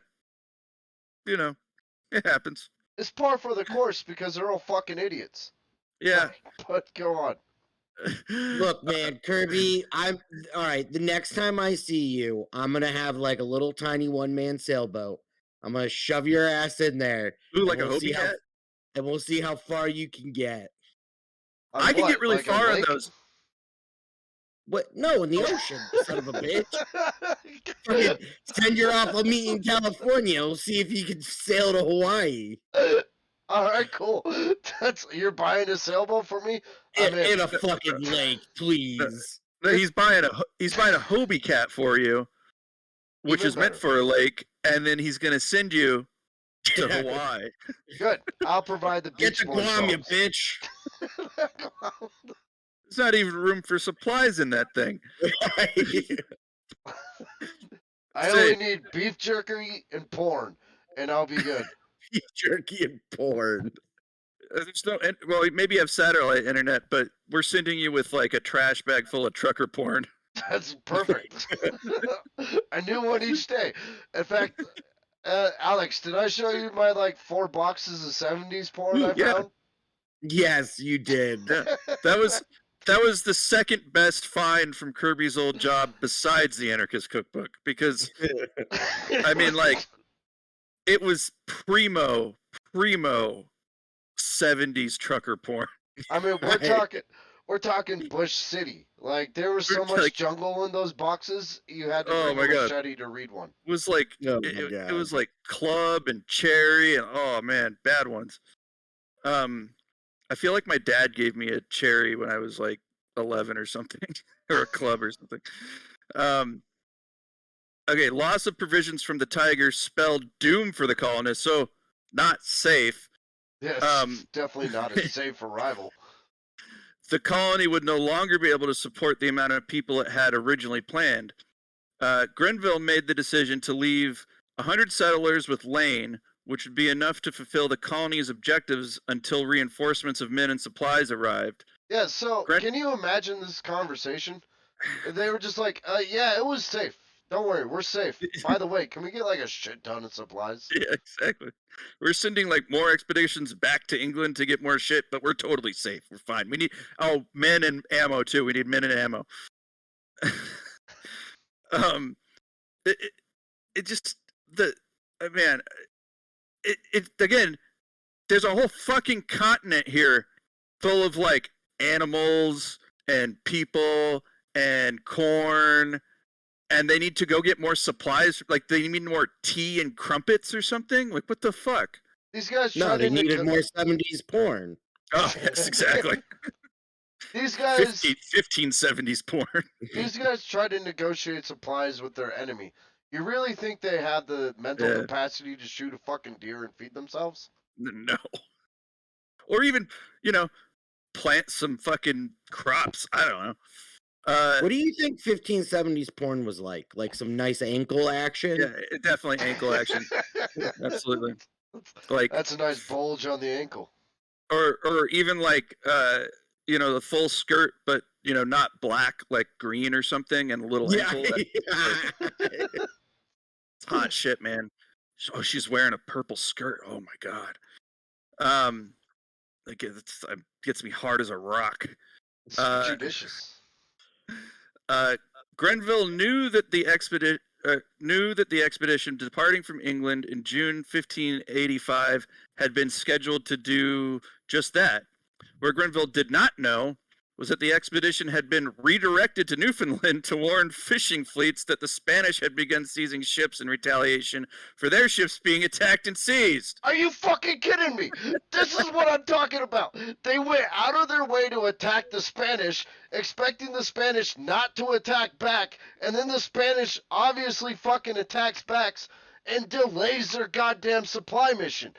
it happens. It's par for the course because they're all fucking idiots. Yeah. But go on. Look, man, Kirby, all right, the next time I see you, I'm going to have like a little tiny one-man sailboat. I'm going to shove your ass in there. Ooh, like a Hobie hat? And we'll see how far you can get. I can get really far on those. What? No, in the ocean, son of a bitch. Send your off. I'll meet you in California. We'll see if you can sail to Hawaii. All right, cool. You're buying a sailboat for me? In a fucking lake, please. No, he's buying a Hobie cat for you, which is meant for a lake, and then he's gonna send you to Hawaii. Good. I'll provide the beach. Get to Guam, you bitch. There's not even room for supplies in that thing. I only need beef jerky and porn, and I'll be good. Beef jerky and porn. There's maybe you have satellite internet, but we're sending you with like a trash bag full of trucker porn. That's perfect. I knew one each day. In fact, Alex, did I show you my like 4 boxes of 70s porn I found? Yes, you did. That was the second best find from Kirby's old job besides the Anarchist Cookbook, because I mean, like, it was primo 70s trucker porn. I mean, we're talking Bush City. Like, there was so much jungle in those boxes, you had to bring a machete to read one. It was like it was like Club and Cherry and oh man, bad ones. I feel like my dad gave me a Cherry when I was like 11 or something, or a Club or something. Okay, loss of provisions from the Tiger spelled doom for the colonists, so not safe. Yes, definitely not a safe arrival. The colony would no longer be able to support the amount of people it had originally planned. Grenville made the decision to leave 100 settlers with Lane, which would be enough to fulfill the colony's objectives until reinforcements of men and supplies arrived. Yeah, so can you imagine this conversation? They were just like, yeah, it was safe. Don't worry, we're safe. By the way, can we get like a shit ton of supplies? Yeah, exactly. We're sending like more expeditions back to England to get more shit, but we're totally safe. We're fine. We need men and ammo too. We need men and ammo. It just man. It again. There's a whole fucking continent here, full of like animals and people and corn. And they need to go get more supplies. Like they need more tea and crumpets or something. Like what the fuck? These guys. No, they needed more 70s porn. Oh yes, exactly. These guys. 1570s porn. These guys try to negotiate supplies with their enemy. You really think they have the mental capacity to shoot a fucking deer and feed themselves? No. Or even, plant some fucking crops. I don't know. What do you think 1570s porn was like? Like some nice ankle action? Yeah, definitely ankle action. Absolutely. Like that's a nice bulge on the ankle. Or even like the full skirt, but not black, like green or something, and a little ankle. It's hot shit, man. Oh, she's wearing a purple skirt. Oh my god. Like it gets me hard as a rock. It's judicious. Grenville knew that the expedition departing from England in June 1585 had been scheduled to do just that. Where Grenville did not know was that the expedition had been redirected to Newfoundland to warn fishing fleets that the Spanish had begun seizing ships in retaliation for their ships being attacked and seized. Are you fucking kidding me? This is what I'm talking about. They went out of their way to attack the Spanish, expecting the Spanish not to attack back, and then the Spanish obviously fucking attacks back and delays their goddamn supply mission.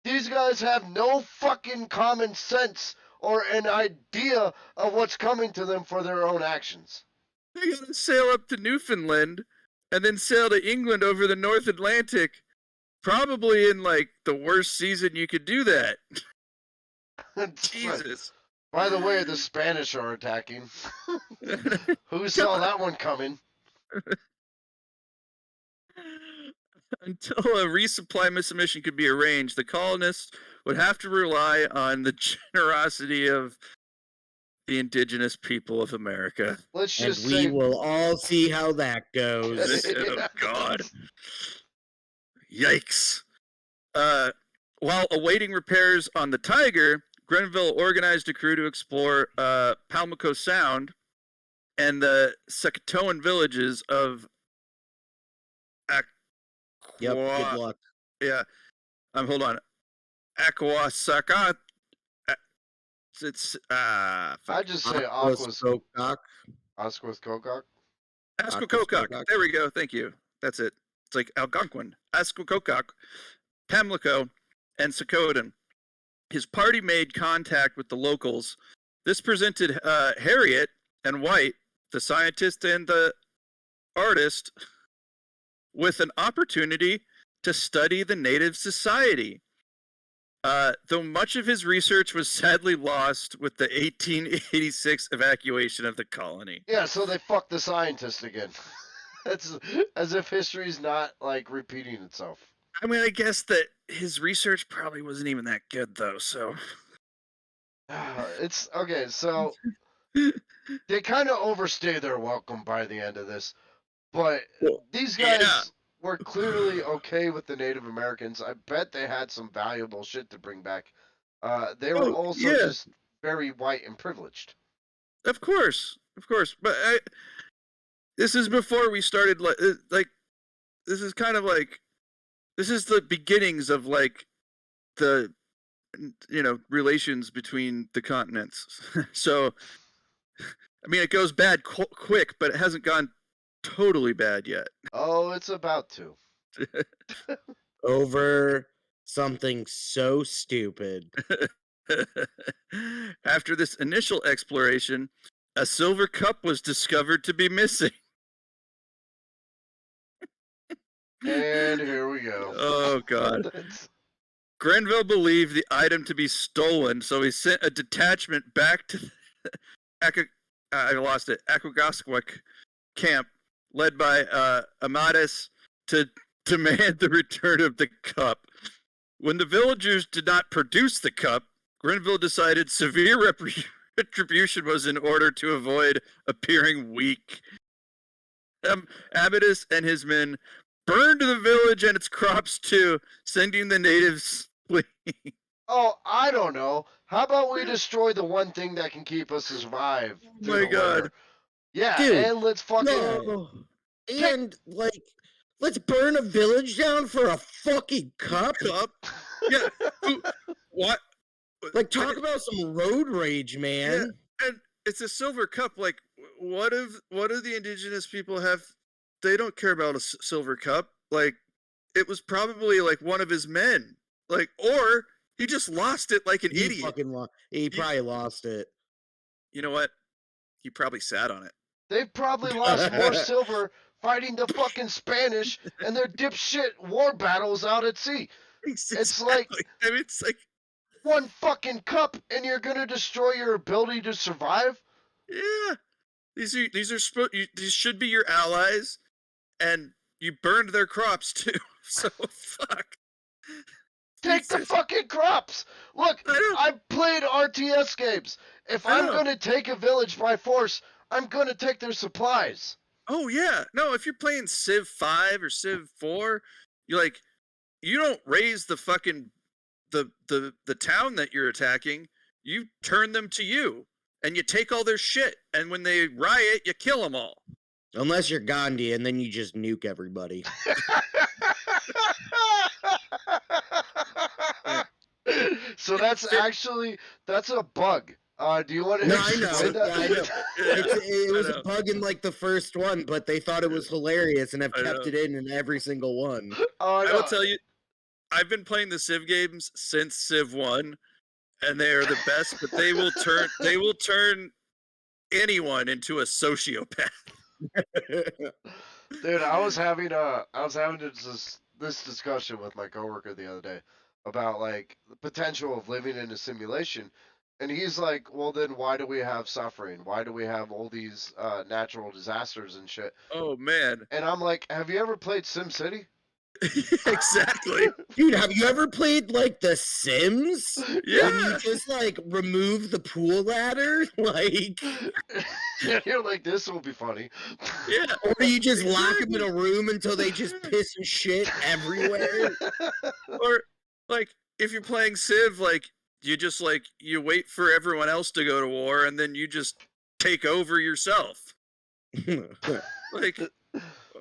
These guys have no fucking common sense or an idea of what's coming to them for their own actions. They gotta sail up to Newfoundland and then sail to England over the North Atlantic, probably in like the worst season you could do that. Jesus. By the way, the Spanish are attacking. Who saw that one coming? Until a resupply mission could be arranged, the colonists would have to rely on the generosity of the indigenous people of America. Let's just we will all see how that goes. Oh, God. Yikes. While awaiting repairs on the Tiger, Grenville organized a crew to explore Pamlico Sound and the Secatoan villages of Yep, good luck. Yeah. Hold on. Aquasaka. It's I just say Aquascocock. Aquascocock. Asquecocock. There we go. Thank you. That's it. It's like Algonquin. Asquecocock, Pamlico, and Secaudan. His party made contact with the locals. This presented Harriet and White, the scientist and the artist, with an opportunity to study the native society. Though much of his research was sadly lost with the 1886 evacuation of the colony. Yeah, so they fucked the scientist again. It's as if history's not like repeating itself. I mean, I guess that his research probably wasn't even that good, though, so. It's okay, so they kind of overstay their welcome by the end of this. But these guys were clearly okay with the Native Americans. I bet they had some valuable shit to bring back. They were also just very white and privileged. Of course. But this is before we started, like, this is kind of like, this is the beginnings of, like, the, relations between the continents. So, I mean, it goes bad quick, but it hasn't gone totally bad yet. Oh, it's about to. Over something so stupid. After this initial exploration, a silver cup was discovered to be missing. And here we go. Oh God. That's- Grenville believed the item to be stolen, so he sent a detachment back to Aquagasquik camp, led by Amatus, to demand the return of the cup. When the villagers did not produce the cup, Grenville decided severe retribution was in order to avoid appearing weak. Amatus and his men burned the village and its crops too, sending the natives fleeing. Oh, I don't know. How about we destroy the one thing that can keep us alive? Oh my God. Yeah, Dude, and let's fucking. No. And like, let's burn a village down for a fucking cup. Yeah. What? Like, talk about some road rage, man. Yeah, and it's a silver cup. Like, what do the indigenous people have? They don't care about a silver cup. Like, it was probably like one of his men. Like, or he just lost it like an idiot. He probably lost it. You know what? He probably sat on it. They've probably lost more silver fighting the fucking Spanish and their dipshit war battles out at sea. It's like, I mean, it's like one fucking cup and you're gonna destroy your ability to survive? Yeah, these should be your allies, and you burned their crops too. So fuck. Take the fucking crops. Look, I played RTS games. If I'm gonna take a village by force, I'm gonna take their supplies. Oh yeah, no. If you're playing Civ 5 or Civ 4, you don't raise the fucking the town that you're attacking. You turn them to you, and you take all their shit. And when they riot, you kill them all. Unless you're Gandhi, and then you just nuke everybody. So that's a bug. Do you want to? No, I know. That? I know. It was a bug in like the first one, but they thought it was hilarious and have kept it in every single one. I will tell you, I've been playing the Civ games since Civ 1, and they are the best. But they will turn anyone into a sociopath. Dude, I was having this discussion with my coworker the other day about like the potential of living in a simulation. And he's like, well, then why do we have suffering? Why do we have all these natural disasters and shit? Oh, man. And I'm like, have you ever played SimCity? Exactly. Dude, have you ever played, like, The Sims? Yeah. And you just, like, remove the pool ladder? Like... You're like, this will be funny. Yeah. Or you just lock them in a room until they just piss and shit everywhere? Or, like, if you're playing Civ, like, you just you wait for everyone else to go to war and then you just take over yourself. Like,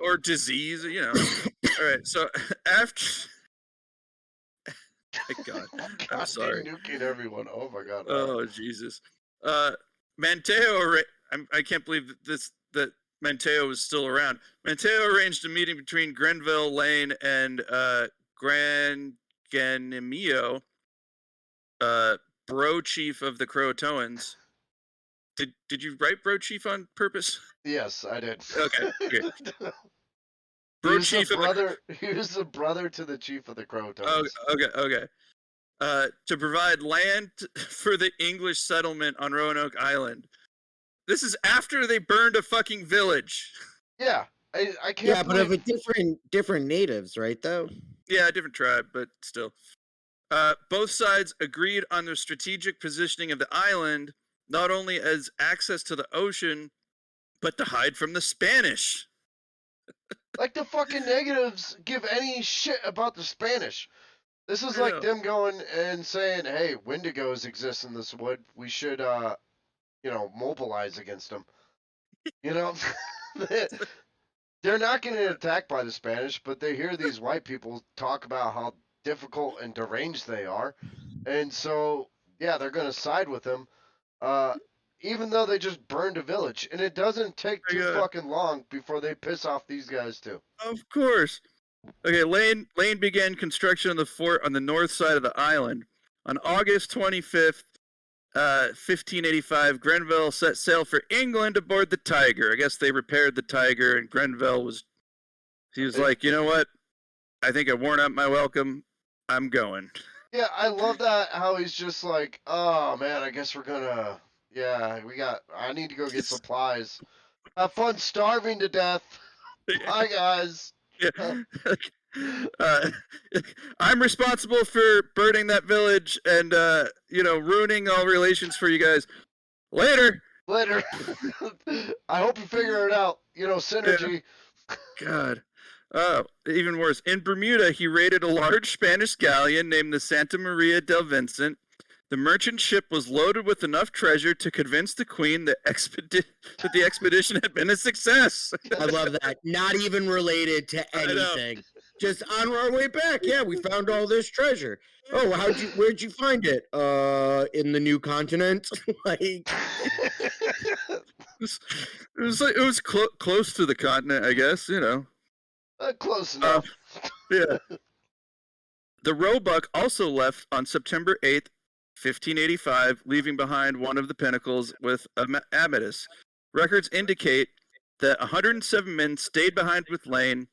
or disease, you know. All right, so after my God, I'm sorry. Nuking everyone. Oh my God. Oh Jesus. Manteo, I can't believe that Manteo was still around. Manteo arranged a meeting between Grenville, Lane, and Gran Ganimio, bro chief of the Croatoans. Did you write bro chief on purpose? Yes, I did. Okay. Bro chief brother. He was the brother to the chief of the Croatoans. Okay. To provide land for the English settlement on Roanoke Island. This is after they burned a fucking village. Yeah, I can't. Yeah, but of a different natives, right? Though. Yeah, different tribe, but still. Both sides agreed on the strategic positioning of the island, not only as access to the ocean, but to hide from the Spanish. Like the fucking negatives give any shit about the Spanish. This is like them going and saying, hey, Wendigos exist in this wood. We should, mobilize against them. You know? They're not getting attacked by the Spanish, but they hear these white people talk about how difficult and deranged they are. And so, yeah, they're going to side with them. Even though they just burned a village. And it doesn't take too fucking long before they piss off these guys, too. Of course. Okay, Lane began construction of the fort on the north side of the island. On August 25th, 1585, Grenville set sail for England aboard the Tiger. I guess they repaired the Tiger, and Grenville was like, you know what? I think I've worn out my welcome. I'm going. Yeah, I love that how he's just like, oh man, I guess we're gonna. Yeah, I need to go get supplies. Have fun starving to death. Bye, guys. Yeah. I'm responsible for burning that village and ruining all relations for you guys. Later. I hope you figure it out. Synergy. Yeah. God. Oh, even worse. In Bermuda, he raided a large Spanish galleon named the Santa Maria del Vincent. The merchant ship was loaded with enough treasure to convince the queen that the expedition had been a success. I love that. Not even related to anything. Just on our way back. Yeah, we found all this treasure. Oh, where'd you find it? In the new continent. Like it was close to the continent, I guess. Close enough. Yeah. The Roebuck also left on September 8th, 1585, leaving behind one of the pinnacles with Amethyst. Records indicate that 107 men stayed behind with Lane,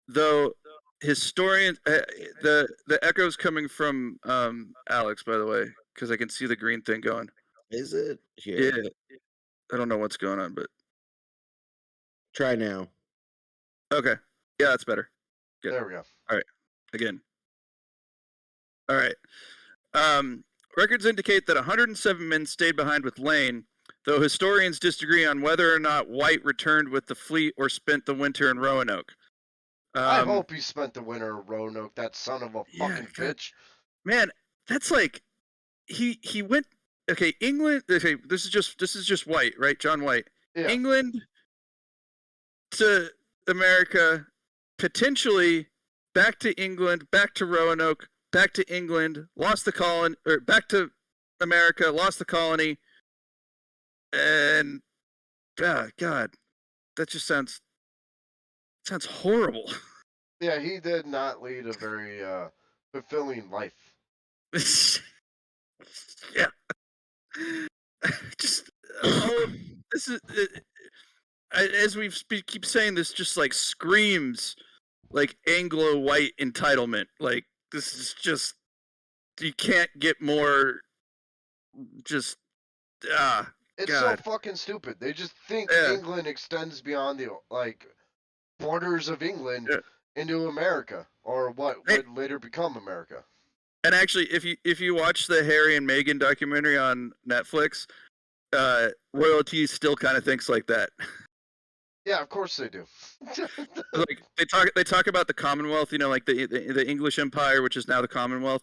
though historians... the echo's coming from Alex, by the way, because I can see the green thing going. Is it? Yeah. I don't know what's going on, but... Try now. Okay. Yeah, that's better. Good. There we go. All right. Again. All right. Records indicate that 107 men stayed behind with Lane, though historians disagree on whether or not White returned with the fleet or spent the winter in Roanoke. I hope he spent the winter in Roanoke, that son of a fucking bitch. Man, that's like he went. Okay, England. Okay, this is just White, right? John White. Yeah. England to America, potentially back to England, back to Roanoke, back to England, lost the colony, or back to America, lost the colony, and God, that just sounds horrible. Yeah, he did not lead a very fulfilling life. Yeah, just this is. As we keep saying, this just like screams like Anglo-white entitlement. Like this is just, you can't get more. Just it's God. so fucking stupid. They just think Yeah. England extends beyond the borders of England into America, or what would later become America. And actually, if you watch the Harry and Meghan documentary on Netflix, royalty still kind of thinks like that. Yeah, of course they do. Like they talk about the Commonwealth, like the English Empire, which is now the Commonwealth.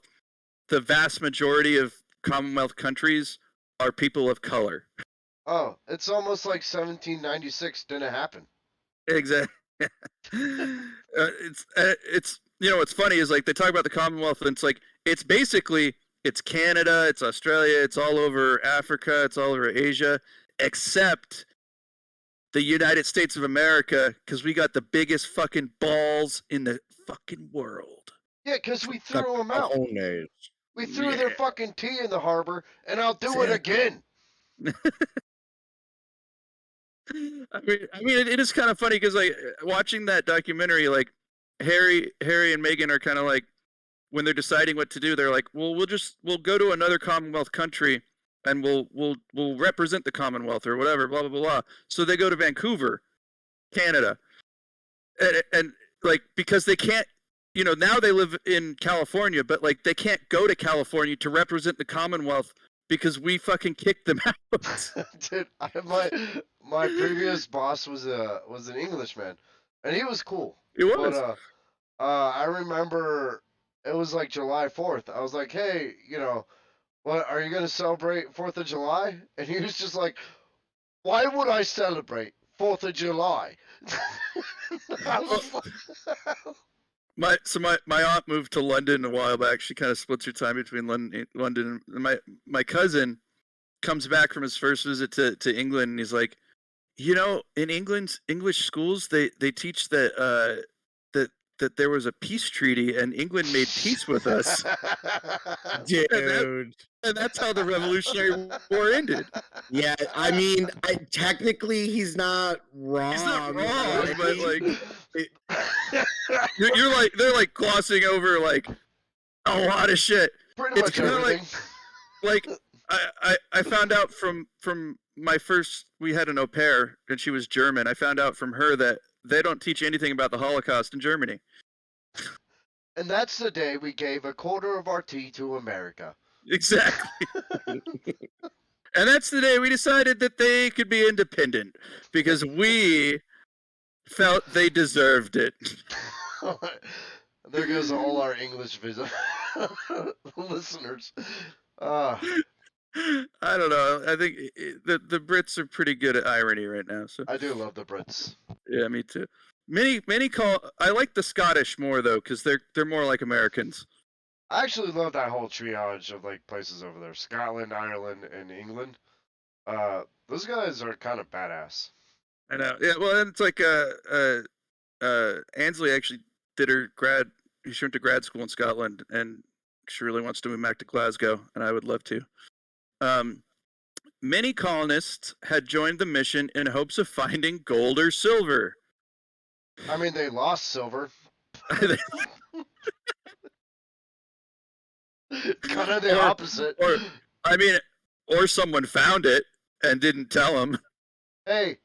The vast majority of Commonwealth countries are people of color. Oh, it's almost like 1796 didn't happen. Exactly. It's what's funny is like they talk about the Commonwealth, and it's like it's basically it's Canada, it's Australia, it's all over Africa, it's all over Asia, except the United States of America, because we got the biggest fucking balls in the fucking world. Yeah, because we threw them out. We threw their fucking tea in the harbor, and I'll do it again. I mean, it is kind of funny because like watching that documentary, like Harry and Meghan are kind of like when they're deciding what to do, they're like, well, we'll go to another Commonwealth country and we'll represent the Commonwealth or whatever, blah blah blah. So they go to Vancouver, Canada, and like because they can't, now they live in California, but like they can't go to California to represent the Commonwealth because we fucking kicked them out. Dude, my previous boss was an Englishman, and he was cool. He was. But I remember it was like July 4th. I was like, hey, what are you gonna celebrate 4th of July? And he was just like, why would I celebrate 4th of July? I was like, My aunt moved to London a while back. She kind of splits her time between London and my cousin comes back from his first visit to England, and he's like, in English schools they teach that that there was a peace treaty and England made peace with us. Dude. And that's how the Revolutionary War ended. Yeah, I mean, technically he's not wrong. He's not wrong, but like they're like glossing over like a lot of shit. Pretty It's much kinda everything. Like I found out from my first, we had an au pair and she was German. I found out from her that they don't teach anything about the Holocaust in Germany. And that's the day we gave a quarter of our tea to America. Exactly. And that's the day we decided that they could be independent because we felt they deserved it. There goes all our English listeners. I don't know. I think the Brits are pretty good at irony right now. So I do love the Brits. Yeah, me too. Many I like the Scottish more though because they're more like Americans. I actually love that whole triage of like places over there: Scotland, Ireland, and England. Those guys are kind of badass. I know. Yeah. Well, it's like Ansley actually did her grad. She went to grad school in Scotland, and she really wants to move back to Glasgow, and I would love to. Many colonists had joined the mission in hopes of finding gold or silver. I mean, they lost silver. Kind of the opposite. Or someone found it and didn't tell them. Hey,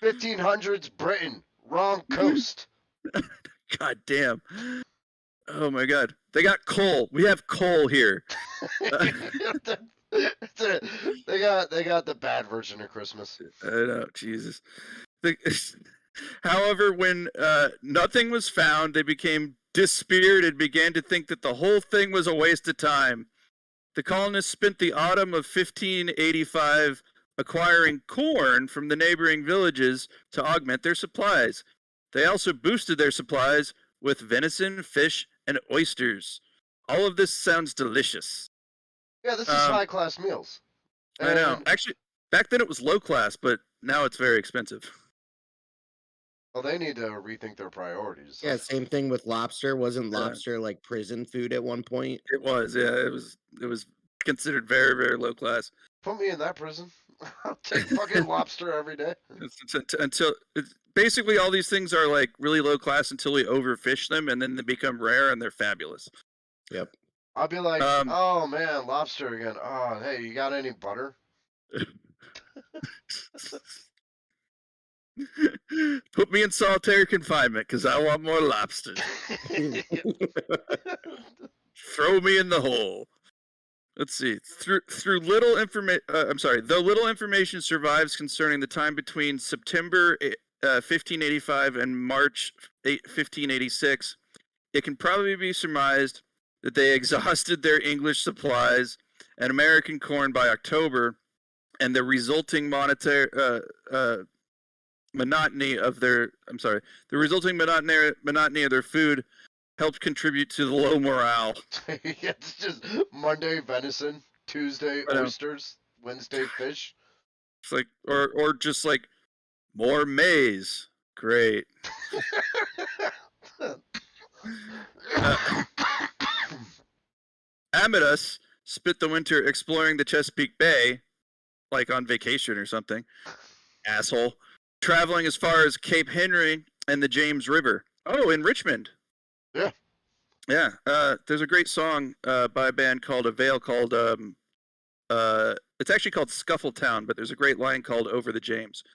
1500s Britain, wrong coast. God damn. Oh my god. They got coal. We have coal here. They got the bad version of Christmas. I know, Jesus. However, when nothing was found, they became dispirited, began to think that the whole thing was a waste of time. The colonists spent the autumn of 1585 acquiring corn from the neighboring villages to augment their supplies. They also boosted their supplies with venison, fish, and oysters. All of this sounds delicious. Yeah, this is high-class meals. I know. Actually, back then it was low class, but now it's very expensive. Well, they need to rethink their priorities. Yeah, same thing with lobster. Wasn't lobster like prison food at one point? It was, yeah. It was considered very, very low class. Put me in that prison. I'll take fucking lobster every day. Until basically all these things are like really low class until we overfish them, and then they become rare and they're fabulous. Yep. I'll be like, oh man, lobster again. Oh, hey, you got any butter? Put me in solitary confinement because I want more lobsters. Throw me in the hole. Let's see. Though little information survives concerning the time between September 1585 and March 1586, it can probably be surmised that they exhausted their English supplies and American corn by October, and the resulting monotony of their food helped contribute to the low morale. Yeah, it's just Monday venison, Tuesday oysters, Wednesday fish. It's like, or just like more maize. Great. Amatus spent the winter exploring the Chesapeake Bay, like on vacation or something. Asshole. Traveling as far as Cape Henry and the James River. Oh, in Richmond. Yeah. Yeah. There's a great song by a band called Avail called it's actually called Scuffletown, but there's a great line called Over the James.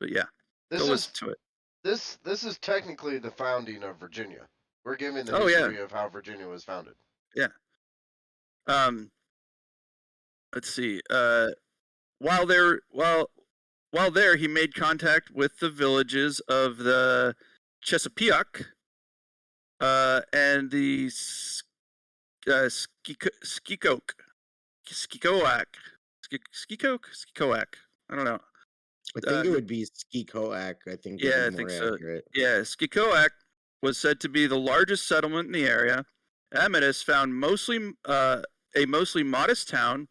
But yeah, go listen to it. This is technically the founding of Virginia. We're giving the history of how Virginia was founded. Yeah. Let's see. While there, he made contact with the villages of the Chesapeake and the Skikoak. I don't know. I think it would be Skikoak. I think. Yeah, I think so. Yeah, Skikoak was said to be the largest settlement in the area. Amatus found a mostly modest town,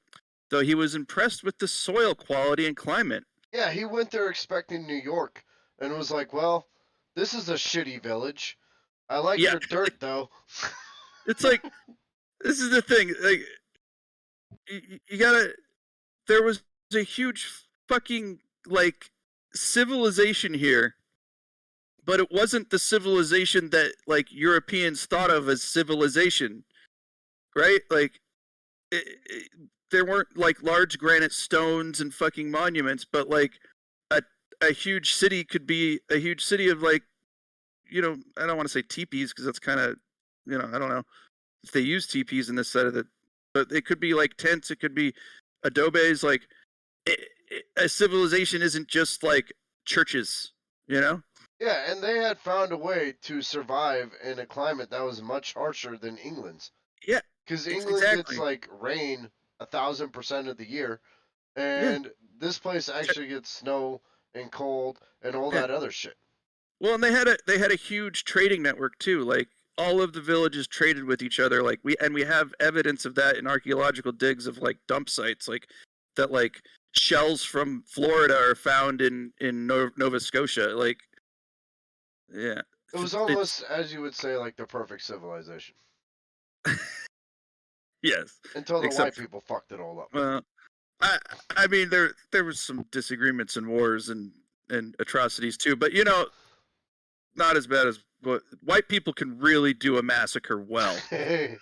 though he was impressed with the soil quality and climate. Yeah, he went there expecting New York and was like, well, this is a shitty village. I like your dirt, though. It's like, this is the thing. Like, you gotta, there was a huge fucking, like, civilization here but it wasn't the civilization that like Europeans thought of as civilization, right? Like there weren't like large granite stones and fucking monuments, but like a huge city could be a huge city of like, I don't want to say teepees because that's kind of, I don't know if they use teepees in this side of the, but it could be like tents, it could be adobes. Like a civilization isn't just like churches, Yeah, and they had found a way to survive in a climate that was much harsher than England's. Yeah, because England gets like rain 1,000% of the year, and this place actually gets snow and cold and all that other shit. Well, and they had a huge trading network too. Like all of the villages traded with each other. Like we have evidence of that in archaeological digs of like dump sites, like that, like shells from Florida are found in Nova Scotia. Like, yeah, it was almost, as you would say, like the perfect civilization. Yes, until the white people fucked it all up. Well, I mean, there was some disagreements and wars and atrocities too, but not as bad as what white people can really do a massacre well. We're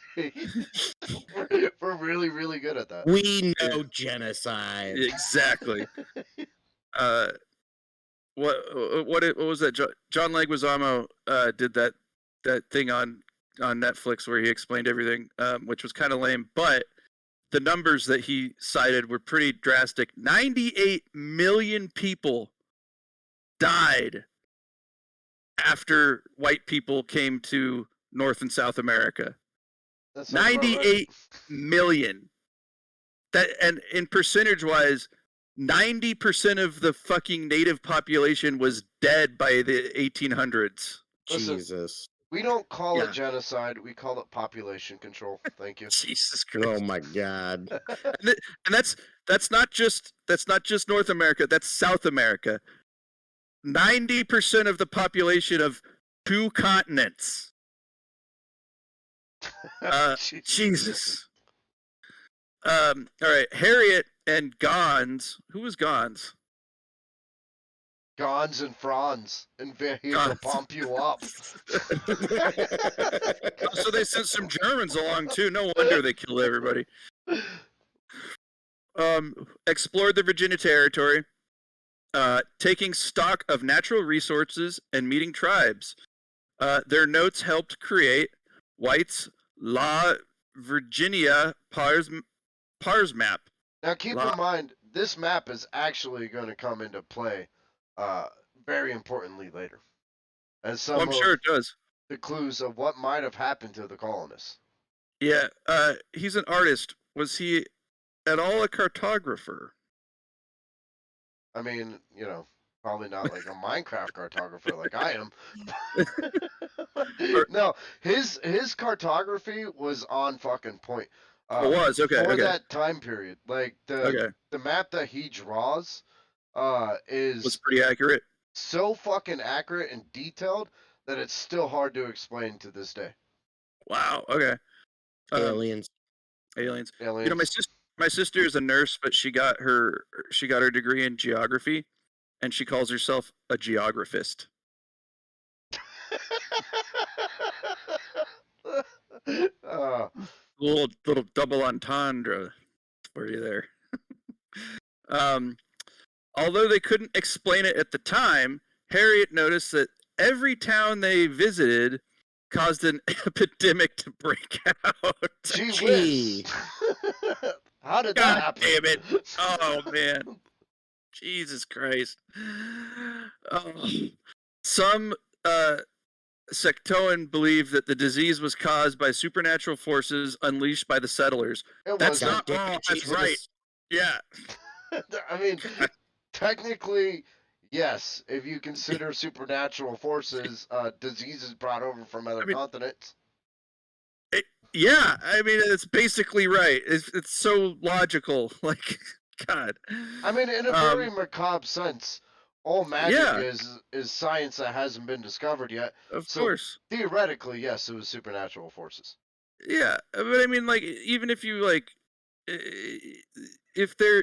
really, really good at that. We know genocide. Exactly. What was that? John Leguizamo did that thing on Netflix where he explained everything, which was kind of lame, but the numbers that he cited were pretty drastic. 98 million people died after white people came to North and South America. That's 98 million. That, and in percentage wise, 90% of the fucking native population was dead by the 1800s. Listen, Jesus. We don't call it genocide. We call it population control. Thank you. Jesus Christ. Oh my God. And that's not just North America. That's South America. 90% of the population of 2 continents. Jesus. All right. Harriet and Gons. Who was Gons? Gons and Franz, and here to pump you up. So they sent some Germans along too. No wonder they killed everybody. Explored the Virginia Territory, taking stock of natural resources and meeting tribes. Their notes helped create White's La Virginia Pars map. Now keep in mind, this map is actually going to come into play very importantly later. As some I'm sure it does. The clues of what might have happened to the colonists. Yeah, he's an artist. Was he at all a cartographer? I mean, probably not like a Minecraft cartographer like I am. No, his cartography was on fucking point. It was okay. For that time period, like the map that he draws, was pretty accurate. So fucking accurate and detailed that it's still hard to explain to this day. Wow. Okay. Aliens. My sister is a nurse, but she got her degree in geography, and she calls herself a geographist. Little double entendre for you there. Although they couldn't explain it at the time, Harriet noticed that every town they visited caused an epidemic to break out. Gee. How did that happen? Damn it. Oh, man. Jesus Christ. Some sectoan believe that the disease was caused by supernatural forces unleashed by the settlers. That's not wrong. That's right. Yeah. I mean, technically, yes, if you consider supernatural forces diseases brought over from other continents. Yeah, I mean, it's basically right. It's so logical. Like, God. I mean, in a very macabre sense, all magic is science that hasn't been discovered yet. Of course. Theoretically, yes, it was supernatural forces. Yeah, but I mean, like, even if you, like, if they're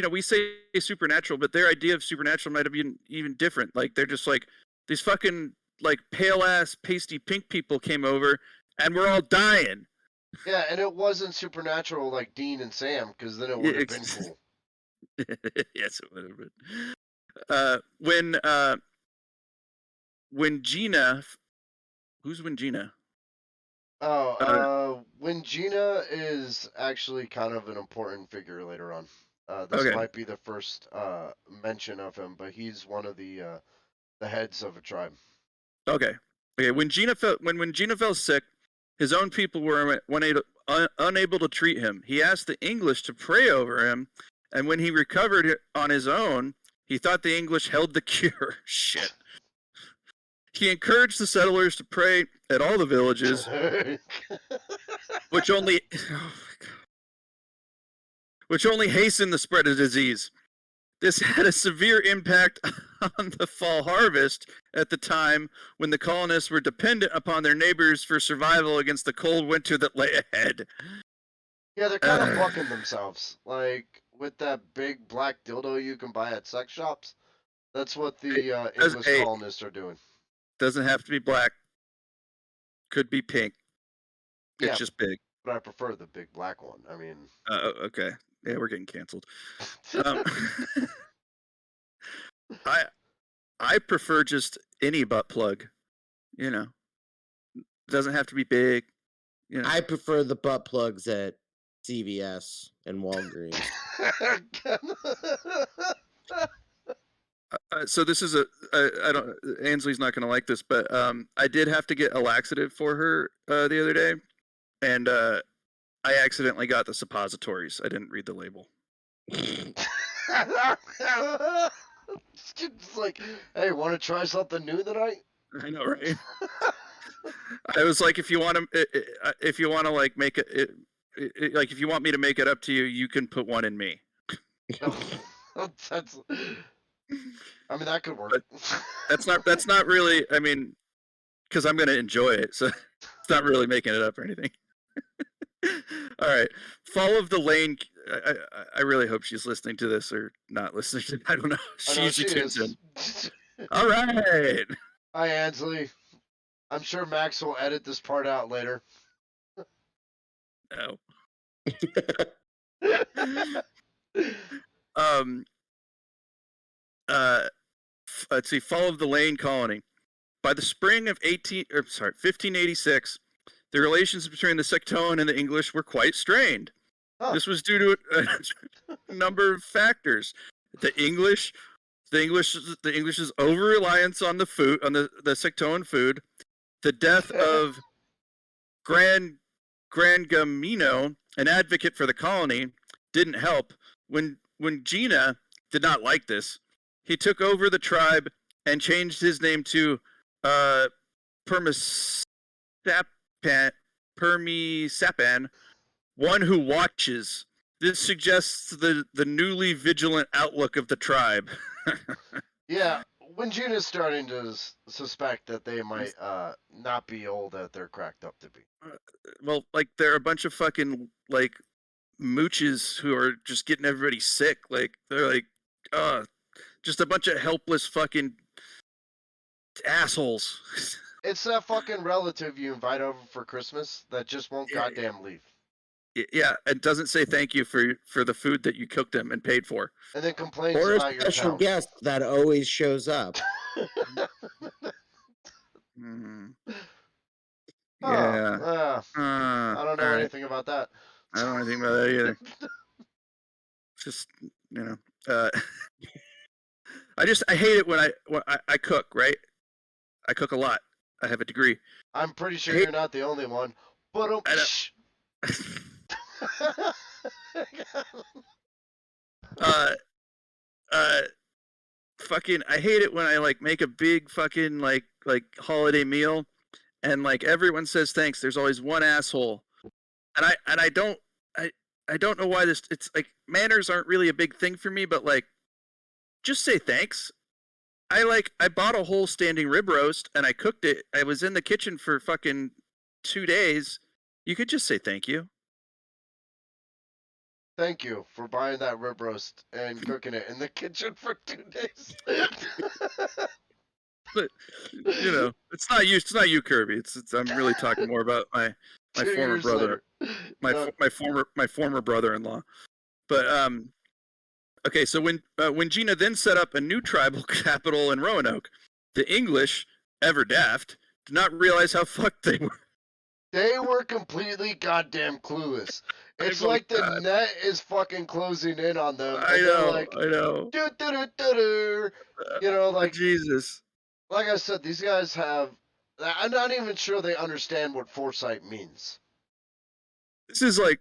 we say supernatural, but their idea of supernatural might have been even different. Like, they're just like, these fucking like pale ass pasty pink people came over, and we're all dying. Yeah, and it wasn't supernatural like Dean and Sam, because then it would have been cool. Yes, it would have been. When Gina, who's when Gina? When Gina is actually kind of an important figure later on. This Okay. might be the first mention of him, but he's one of the heads of a tribe. Okay. When Gina fell sick, his own people were unable to treat him. He asked the English to pray over him, and when he recovered on his own, he thought the English held the cure. Shit. He encouraged the settlers to pray at all the villages, which only hastened the spread of disease. This had a severe impact on the fall harvest at the time when the colonists were dependent upon their neighbors for survival against the cold winter that lay ahead. Yeah, they're kind of fucking themselves. Like, with that big black dildo you can buy at sex shops. That's what the English colonists are doing. Doesn't have to be black. Could be pink. It's Yeah, just big. But I prefer the big black one. I mean... Okay. Yeah, we're getting canceled. I prefer just any butt plug. You know, doesn't have to be big. You know. I prefer the butt plugs at CVS and Walgreens. So this is I don't. Ansley's not going to like this, but I did have to get a laxative for her the other day, and I accidentally got the suppositories. I didn't read the label. It's like, hey, want to try something new tonight? I know, right? I was like, if you want to like make it, like if you want me to make it up to you, you can put one in me. That's. I mean, that could work. But that's not really. I mean, because I'm going to enjoy it, so it's not really making it up or anything. All right, Fall of the Lane. I really hope she's listening to this or not listening to it. I don't know. She usually tunes in. All right. Hi, Ansley. I'm sure Max will edit this part out later. No. Let's see. Fall of the Lane Colony. By the spring of 1586, the relations between the Sectone and the English were quite strained. Huh. This was due to a number of factors. The English's over reliance on the food, on the Sectone food, the death of Grangamino, an advocate for the colony, didn't help. When Gina did not like this, he took over the tribe and changed his name to Permisapan, one who watches. This suggests the newly vigilant outlook of the tribe. Yeah, when Gina's starting to suspect that they might not be all that they're cracked up to be. Well, like, they're a bunch of fucking, like, mooches who are just getting everybody sick. Like, they're like, just a bunch of helpless fucking assholes. It's that fucking relative you invite over for Christmas that just won't goddamn leave. Yeah, and doesn't say thank you for the food that you cooked them and paid for. And then complains or about a your special town. guest that always shows up. Mm. Yeah. I I don't know anything about that. I don't know anything about that either. Just, you know, I hate it when I cook, right? I cook a lot. I have a degree. I'm pretty sure you're not the only one. But fucking, I hate it when I like make a big fucking like holiday meal, and like everyone says thanks. There's always one asshole, and I don't know why this. It's like manners aren't really a big thing for me, but like, just say thanks. I bought a whole standing rib roast and I cooked it. I was in the kitchen for fucking 2 days. You could just say thank you. Thank you for buying that rib roast and cooking it in the kitchen for 2 days. But it's not you. It's not you, Kirby. I'm really talking more about my Two former years brother, later. my former brother-in-law. But okay. So when Gina then set up a new tribal capital in Roanoke, the English, ever daft, did not realize how fucked they were. They were completely goddamn clueless. It's like the net is fucking closing in on them. I And know. they're like, I know. you know, like Jesus. Like I said, these guys have. I'm not even sure they understand what foresight means. This is like,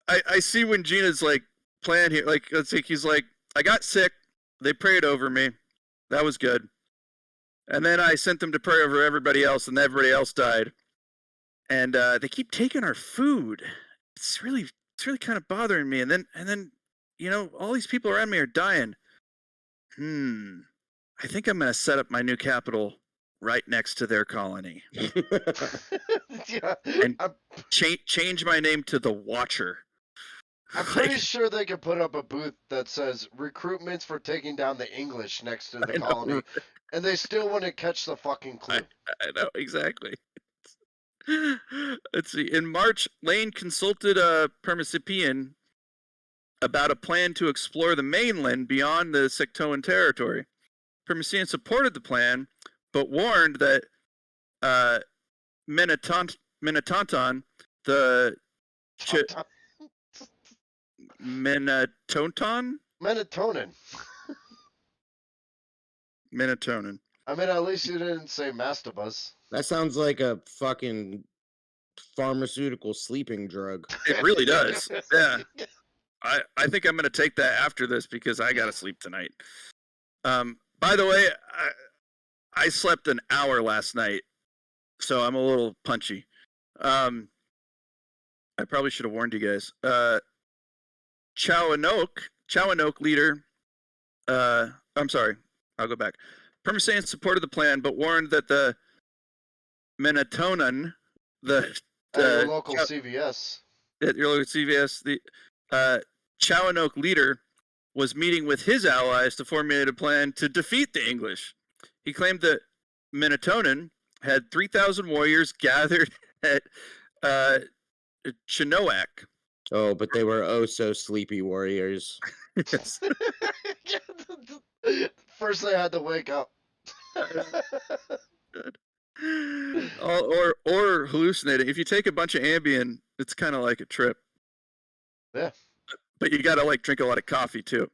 I see when Gina's like playing here. Like, let's see, he's like, I got sick. They prayed over me. That was good. And then I sent them to pray over everybody else, and everybody else died. And they keep taking our food. It's really kind of bothering me. And then, all these people around me are dying. I think I'm gonna set up my new capital right next to their colony. Yeah, and change my name to the Watcher. I'm pretty sure they could put up a booth that says recruitments for taking down the English next to the colony, and they still wouldn't catch the fucking clue. I know, exactly. Let's see. In March, Lane consulted Permicipian about a plan to explore the mainland beyond the Sectoan territory. Permicipian supported the plan, but warned that Menatonton, the Menatonin. I mean, at least you didn't say masturbates. That sounds like a fucking pharmaceutical sleeping drug. It really does. Yeah. I think I'm going to take that after this because I got to sleep tonight. By the way, I slept an hour last night, so I'm a little punchy. I probably should have warned you guys. Roanoke leader. I'm sorry. I'll go back. Permicipian supported the plan, but warned that the Menatonin, the local CVS. At your local CVS, the Roanoke leader was meeting with his allies to formulate a plan to defeat the English. He claimed that Menatonin had 3,000 warriors gathered at Chinook. Oh, but they were so sleepy warriors. Yes. First they had to wake up. or hallucinating. If you take a bunch of Ambien, it's kind of like a trip. Yeah. But you got to drink a lot of coffee too.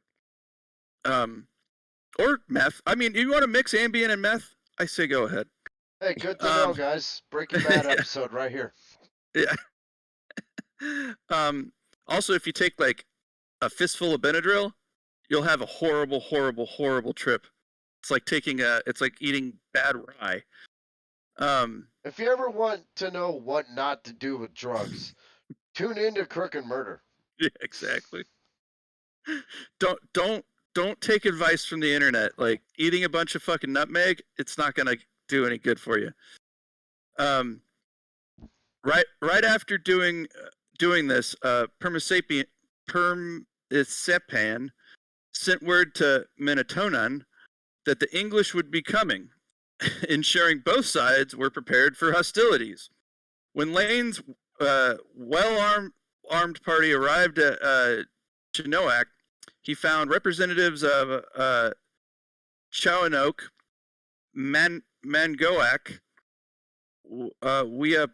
Or meth. I mean, you want to mix Ambien and meth? I say go ahead. Hey, good to know, guys. Breaking Bad episode right here. Yeah. Also, if you take a fistful of Benadryl, you'll have a horrible, horrible, horrible trip. It's like eating bad rye. If you ever want to know what not to do with drugs, tune into Crook and Murder. Yeah, exactly. Don't take advice from the internet. Like eating a bunch of fucking nutmeg, it's not gonna do any good for you. Right after doing this, Permicipian sent word to Menatonin that the English would be coming, ensuring both sides were prepared for hostilities. When Lane's well-armed party arrived at Chinook, he found representatives of Roanoke, Mangoak, Weapenoak,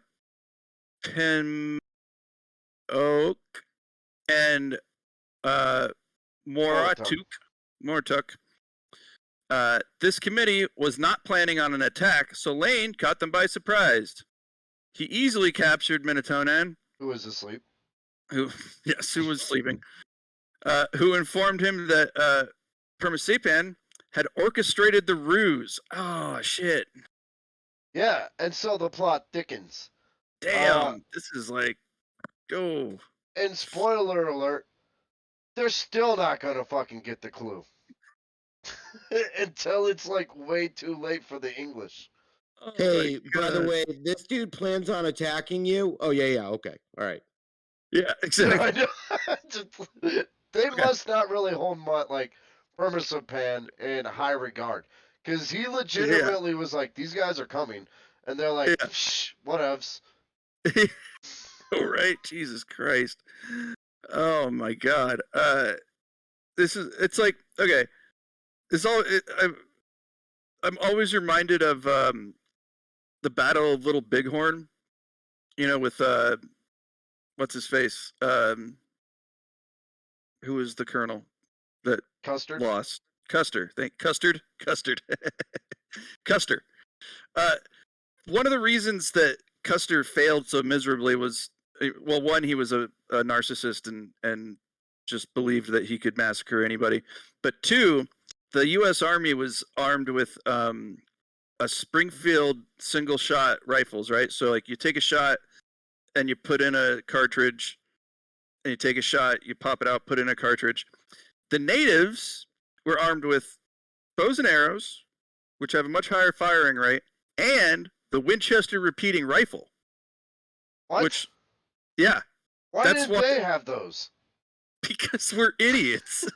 and Moratuk. This committee was not planning on an attack, so Lane caught them by surprise. He easily captured Menatonin, who was asleep. Who was sleeping. Who informed him that Permicipian had orchestrated the ruse. Oh shit! Yeah, and so the plot thickens. Damn, this is go. And spoiler alert, they're still not gonna fucking get the clue until it's way too late for the English. Oh, hey, by the way, this dude plans on attacking you? Oh yeah, okay, all right. Yeah, exactly. They must not really hold Permicipian in high regard, Because he legitimately was like, these guys are coming. And they're like, shh, whatevs. Oh, right. Jesus Christ. Oh, my God. It's like, okay. I'm always reminded of the Battle of Little Bighorn, with, what's his face? Who was the colonel that Custard? lost? Custard. Custard? Custer. One of the reasons that Custer failed so miserably was, well, one, he was a narcissist and just believed that he could massacre anybody. But two, the U.S. Army was armed with a Springfield single-shot rifles, right? So, like, you take a shot and you put in a cartridge, and you take a shot, you pop it out, put in a cartridge. The natives were armed with bows and arrows, which have a much higher firing rate, and the Winchester repeating rifle. What? Which, yeah. Why didn't they have those? Because we're idiots.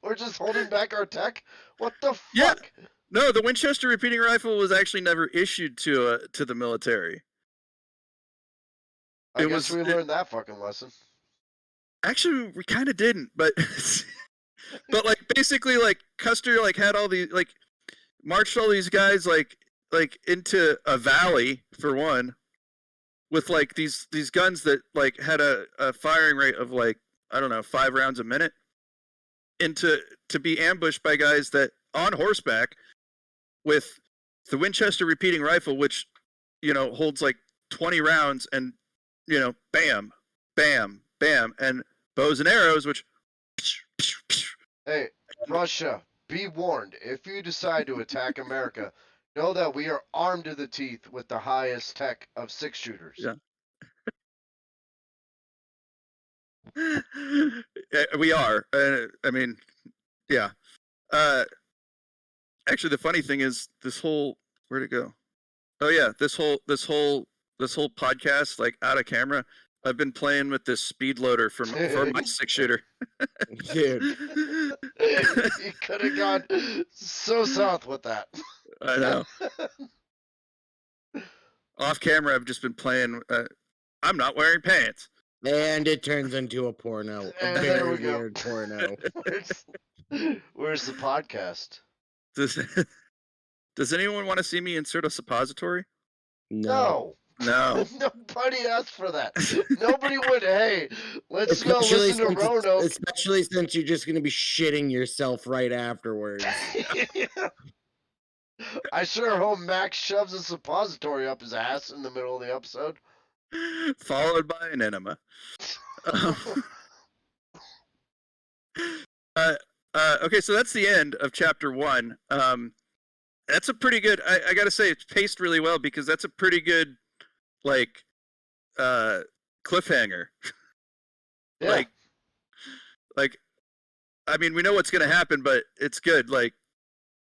We're just holding back our tech? What the fuck? Yeah. No, the Winchester repeating rifle was actually never issued to the military. I guess we learned that fucking lesson. Actually, we kind of didn't, but but like basically, like Custer like had all these like marched all these guys like into a valley for one, with like these guns that like had a firing rate of like, I don't know, 5 rounds a minute, to be ambushed by guys that on horseback with the Winchester repeating rifle, which holds like 20 rounds, and bam, bam, bam, and bows and arrows, which. Hey, Russia, be warned. If you decide to attack America, know that we are armed to the teeth with the highest tech of 6-shooters. Yeah. We are. I mean, yeah. Actually, the funny thing is, this whole, where'd it go? Oh yeah, this whole podcast, like out of camera, I've been playing with this speed loader for my 6-shooter. Dude, You could have gone so south with that. I know. Off camera, I've just been playing. I'm not wearing pants. and it turns into a porno, a And there very we go. weird porno. Where's the podcast? Does anyone want to see me insert a suppository? No. No. Nobody asked for that. Nobody would, hey, let's go listen to Roanoke. Especially since you're just going to be shitting yourself right afterwards. I sure hope Max shoves a suppository up his ass in the middle of the episode. Followed by an enema. Okay, so that's the end of chapter 1. That's a pretty good. I gotta say, it's paced really well, because that's a pretty good, like, cliffhanger. Yeah. Like, I mean, we know what's gonna happen, but it's good. Like,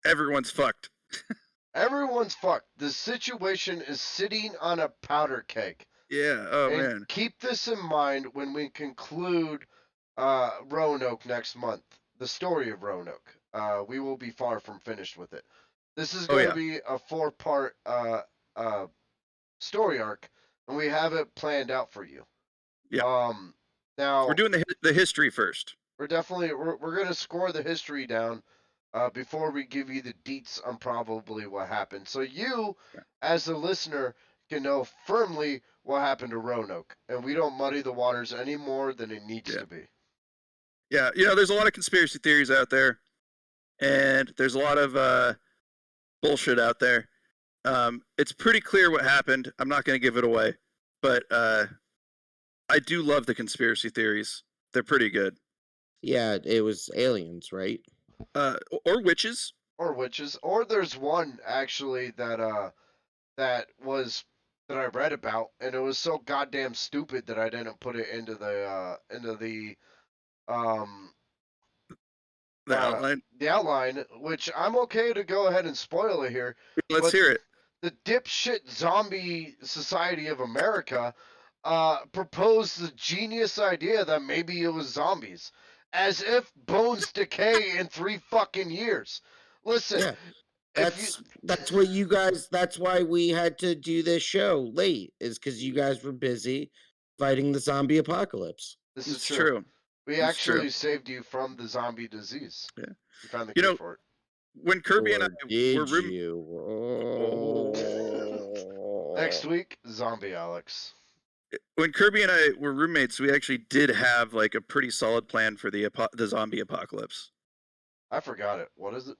everyone's fucked. Everyone's fucked. The situation is sitting on a powder keg. Yeah. Oh And man. keep this in mind when we conclude Roanoke next month. The story of Roanoke. We will be far from finished with it. This is going to be a 4-part story arc, and we have it planned out for you. Yeah. Now We're doing the history first. we're going to score the history down before we give you the deets on probably what happened, so you, as a listener, can know firmly what happened to Roanoke, and we don't muddy the waters any more than it needs to be. Yeah, there's a lot of conspiracy theories out there, and there's a lot of bullshit out there. It's pretty clear what happened. I'm not going to give it away, but I do love the conspiracy theories. They're pretty good. Yeah, it was aliens, right? Or witches. Or witches. Or there's one actually that I read about, and it was so goddamn stupid that I didn't put it into the outline. The outline, which I'm okay to go ahead and spoil it here. Let's hear it. The dipshit zombie society of America proposed the genius idea that maybe it was zombies, as if bones decay in 3 fucking years. Listen, Yeah. That's what you guys. That's why we had to do this show late. Is because you guys were busy fighting the zombie apocalypse. this is It's true. true. We It's actually true. saved you from the zombie disease. Yeah. We found the You cure know, for it. when Kirby and I Or did were you? Next week, Zombie Alex. when Kirby and I were roommates, we actually did have like a pretty solid plan for the zombie apocalypse. I forgot it. What is it?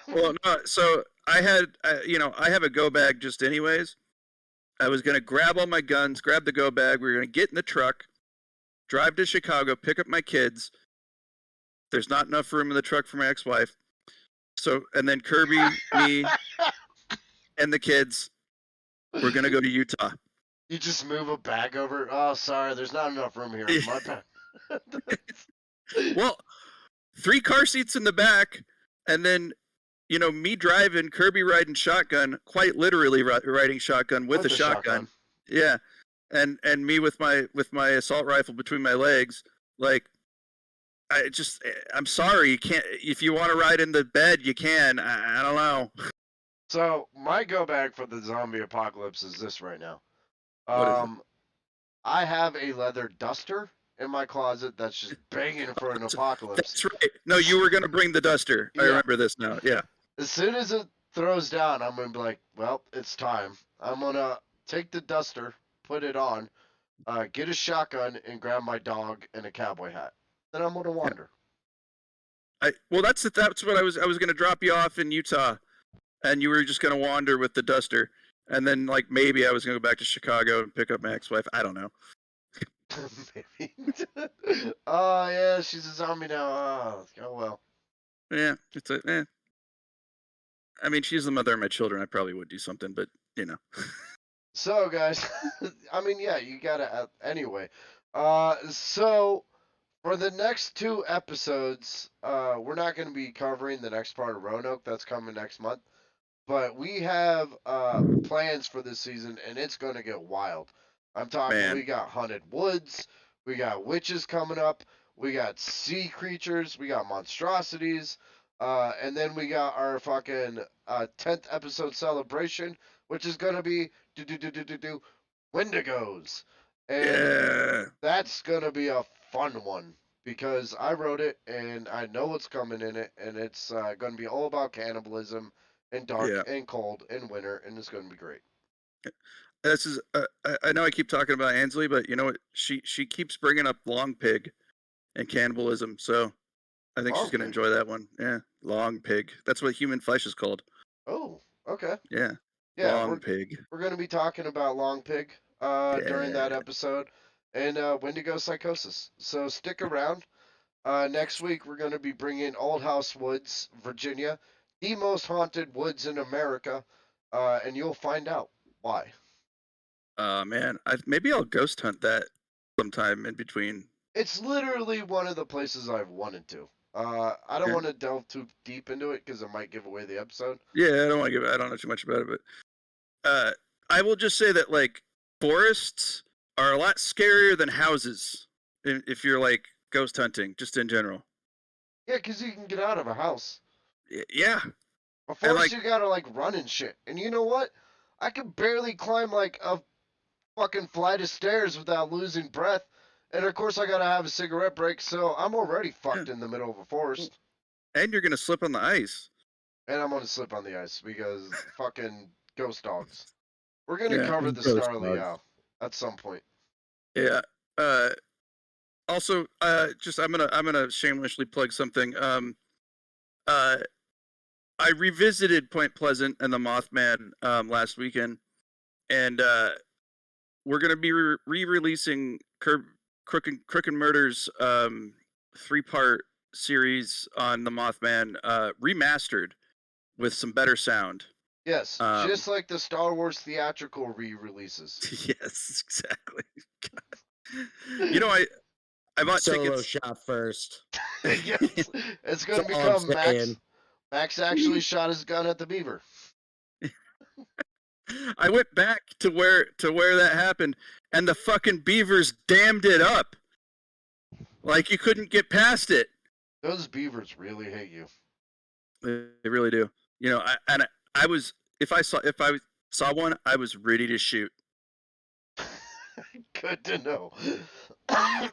Well, no. So I had, I have a go bag just anyways. I was gonna grab all my guns, grab the go bag. We were gonna get in the truck, drive to Chicago, pick up my kids. There's not enough room in the truck for my ex-wife. So, and then Kirby, me, and the kids, we're gonna go to Utah. You just move a bag over. Oh, sorry, there's not enough room here. My bad. Well, 3 car seats in the back, and then, me driving, Kirby riding shotgun, quite literally riding shotgun with a shotgun. Yeah, and me with my assault rifle between my legs. Like, I'm sorry, you can't. If you want to ride in the bed, you can. I don't know. So my go bag for the zombie apocalypse is this right now. What is it? I have a leather duster in my closet that's just banging for an apocalypse. That's right. No, you were gonna bring the duster. I remember this now. Yeah. As soon as it throws down, I'm gonna be like, well, it's time. I'm gonna take the duster, put it on, get a shotgun, and grab my dog and a cowboy hat. Then I'm gonna wander. Well, that's what I was gonna drop you off in Utah, and you were just gonna wander with the duster, and then like maybe I was gonna go back to Chicago and pick up my ex-wife. I don't know. Maybe. Oh yeah, she's a zombie now. Oh well. Yeah, it's I mean, she's the mother of my children. I probably would do something, but So guys, I mean, yeah, you gotta anyway. So for the next 2 episodes, we're not gonna be covering the next part of Roanoke. That's coming next month. But we have plans for this season, and it's gonna get wild. I'm talking. Man. We got haunted woods. We got witches coming up. We got sea creatures. We got monstrosities. And then we got our fucking 10th episode celebration, which is gonna be Wendigos. And that's gonna be a fun one because I wrote it and I know what's coming in it, and it's gonna be all about cannibalism and dark and cold and winter, and it's gonna be great. This is I know I keep talking about Ansley, but you know what? She keeps bringing up long pig and cannibalism, so I think she's gonna enjoy that one. Yeah, long pig. That's what human flesh is called. Oh, okay. Yeah. Long pig. We're gonna be talking about long pig during that episode and Wendigo psychosis. So stick around. Next week we're gonna be bringing Old House Woods, Virginia, the most haunted woods in America, and you'll find out why. Man, maybe I'll ghost hunt that sometime in between. It's literally one of the places I've wanted to. I don't want to delve too deep into it because it might give away the episode. Yeah, I don't know too much about it, but I will just say that like forests are a lot scarier than houses if you're like ghost hunting, just in general. Yeah, because you can get out of a house. Yeah. A forest, you gotta like run and shit. And you know what? I could barely climb like a fucking flight of stairs without losing breath. And of course I gotta have a cigarette break, so I'm already fucked in the middle of a forest. And you're gonna slip on the ice. And I'm gonna slip on the ice because fucking ghost dogs. We're gonna cover the Starly Owl at some point. Yeah. Also, just I'm gonna shamelessly plug something. I revisited Point Pleasant and the Mothman last weekend, and we're gonna be re-releasing Crook and Murder's 3-part series on the Mothman, remastered with some better sound. Yes, just like the Star Wars theatrical re-releases. Yes, exactly. You know, I bought Solo tickets. shot first. Yes, it's gonna become Max. Max actually shot his gun at the beaver. I went back to where that happened, and the fucking beavers dammed it up. Like you couldn't get past it. Those beavers really hate you. They really do. You know, I was if I saw one, I was ready to shoot. Good to know. I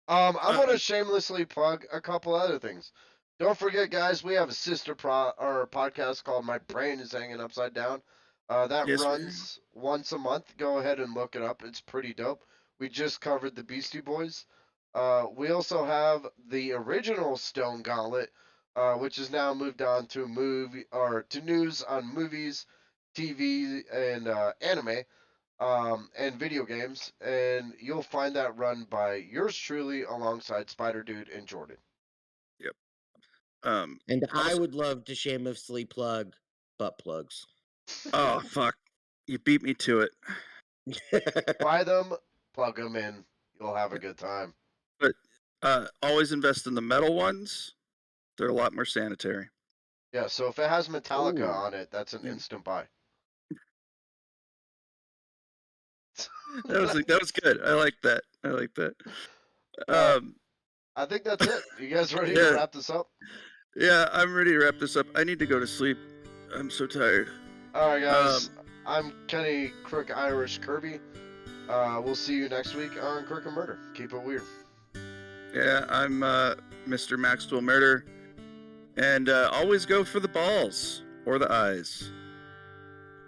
want to shamelessly plug a couple other things. Don't forget, guys, we have a sister podcast called "My Brain Is Hanging Upside Down." That Yes, runs once a month. Go ahead and look it up. It's pretty dope. We just covered the Beastie Boys. We also have the original Stone Gauntlet, which is now moved on to news on movies, TV, and anime, and video games. And you'll find that run by yours truly, alongside Spider Dude and Jordan. Yep. And I would love to shamelessly plug butt plugs. Oh fuck! You beat me to it. Buy them, plug them in. You'll have a good time. But always invest in the metal ones. They're a lot more sanitary. Yeah, so if it has Metallica Ooh. on it, that's an instant buy. That was good. I like that. I think that's it. You guys ready Yeah. to wrap this up? Yeah, I'm ready to wrap this up. I need to go to sleep. I'm so tired. All right, guys. I'm Kenny Crook Irish Kirby. We'll see you next week on Crook and Murder. Keep it weird. Yeah, I'm Mr. Maxwell Murder. And always go for the balls or the eyes.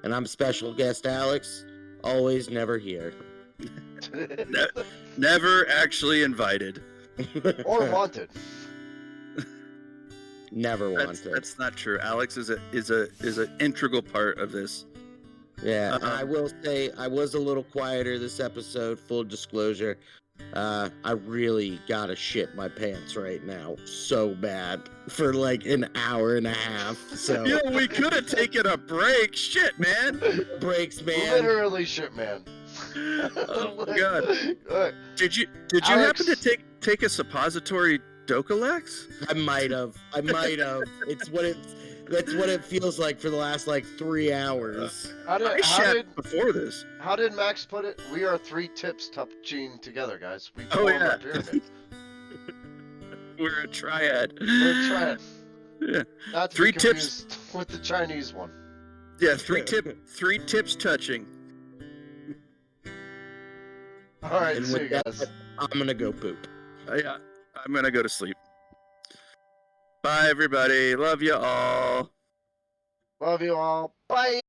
And I'm special guest Alex. Always, never here. Never actually invited. Or wanted. Never wanted. That's not true. Alex is an integral part of this. Yeah, I will say I was a little quieter this episode, full disclosure. I really gotta shit my pants right now so bad for like an hour and a half. So Yeah, we could have taken a break. Shit, man. breaks, man. Literally shit, man. Oh my god. Alright, Did you Alex- happen to take a suppository Docalex? I might have. That's what it feels like for the last like 3 hours. I shat before this. How did Max put it? We are 3 tips touching together, guys. We Oh, form yeah. a pyramid. We're a triad. We're trying. Yeah. Not to 3 be tips. confused with the Chinese one. Yeah, 3 tips touching. All right, And see you with guys. that, I'm gonna go poop. Yeah, I'm gonna go to sleep. Bye, everybody. Love you all. Love you all. Bye.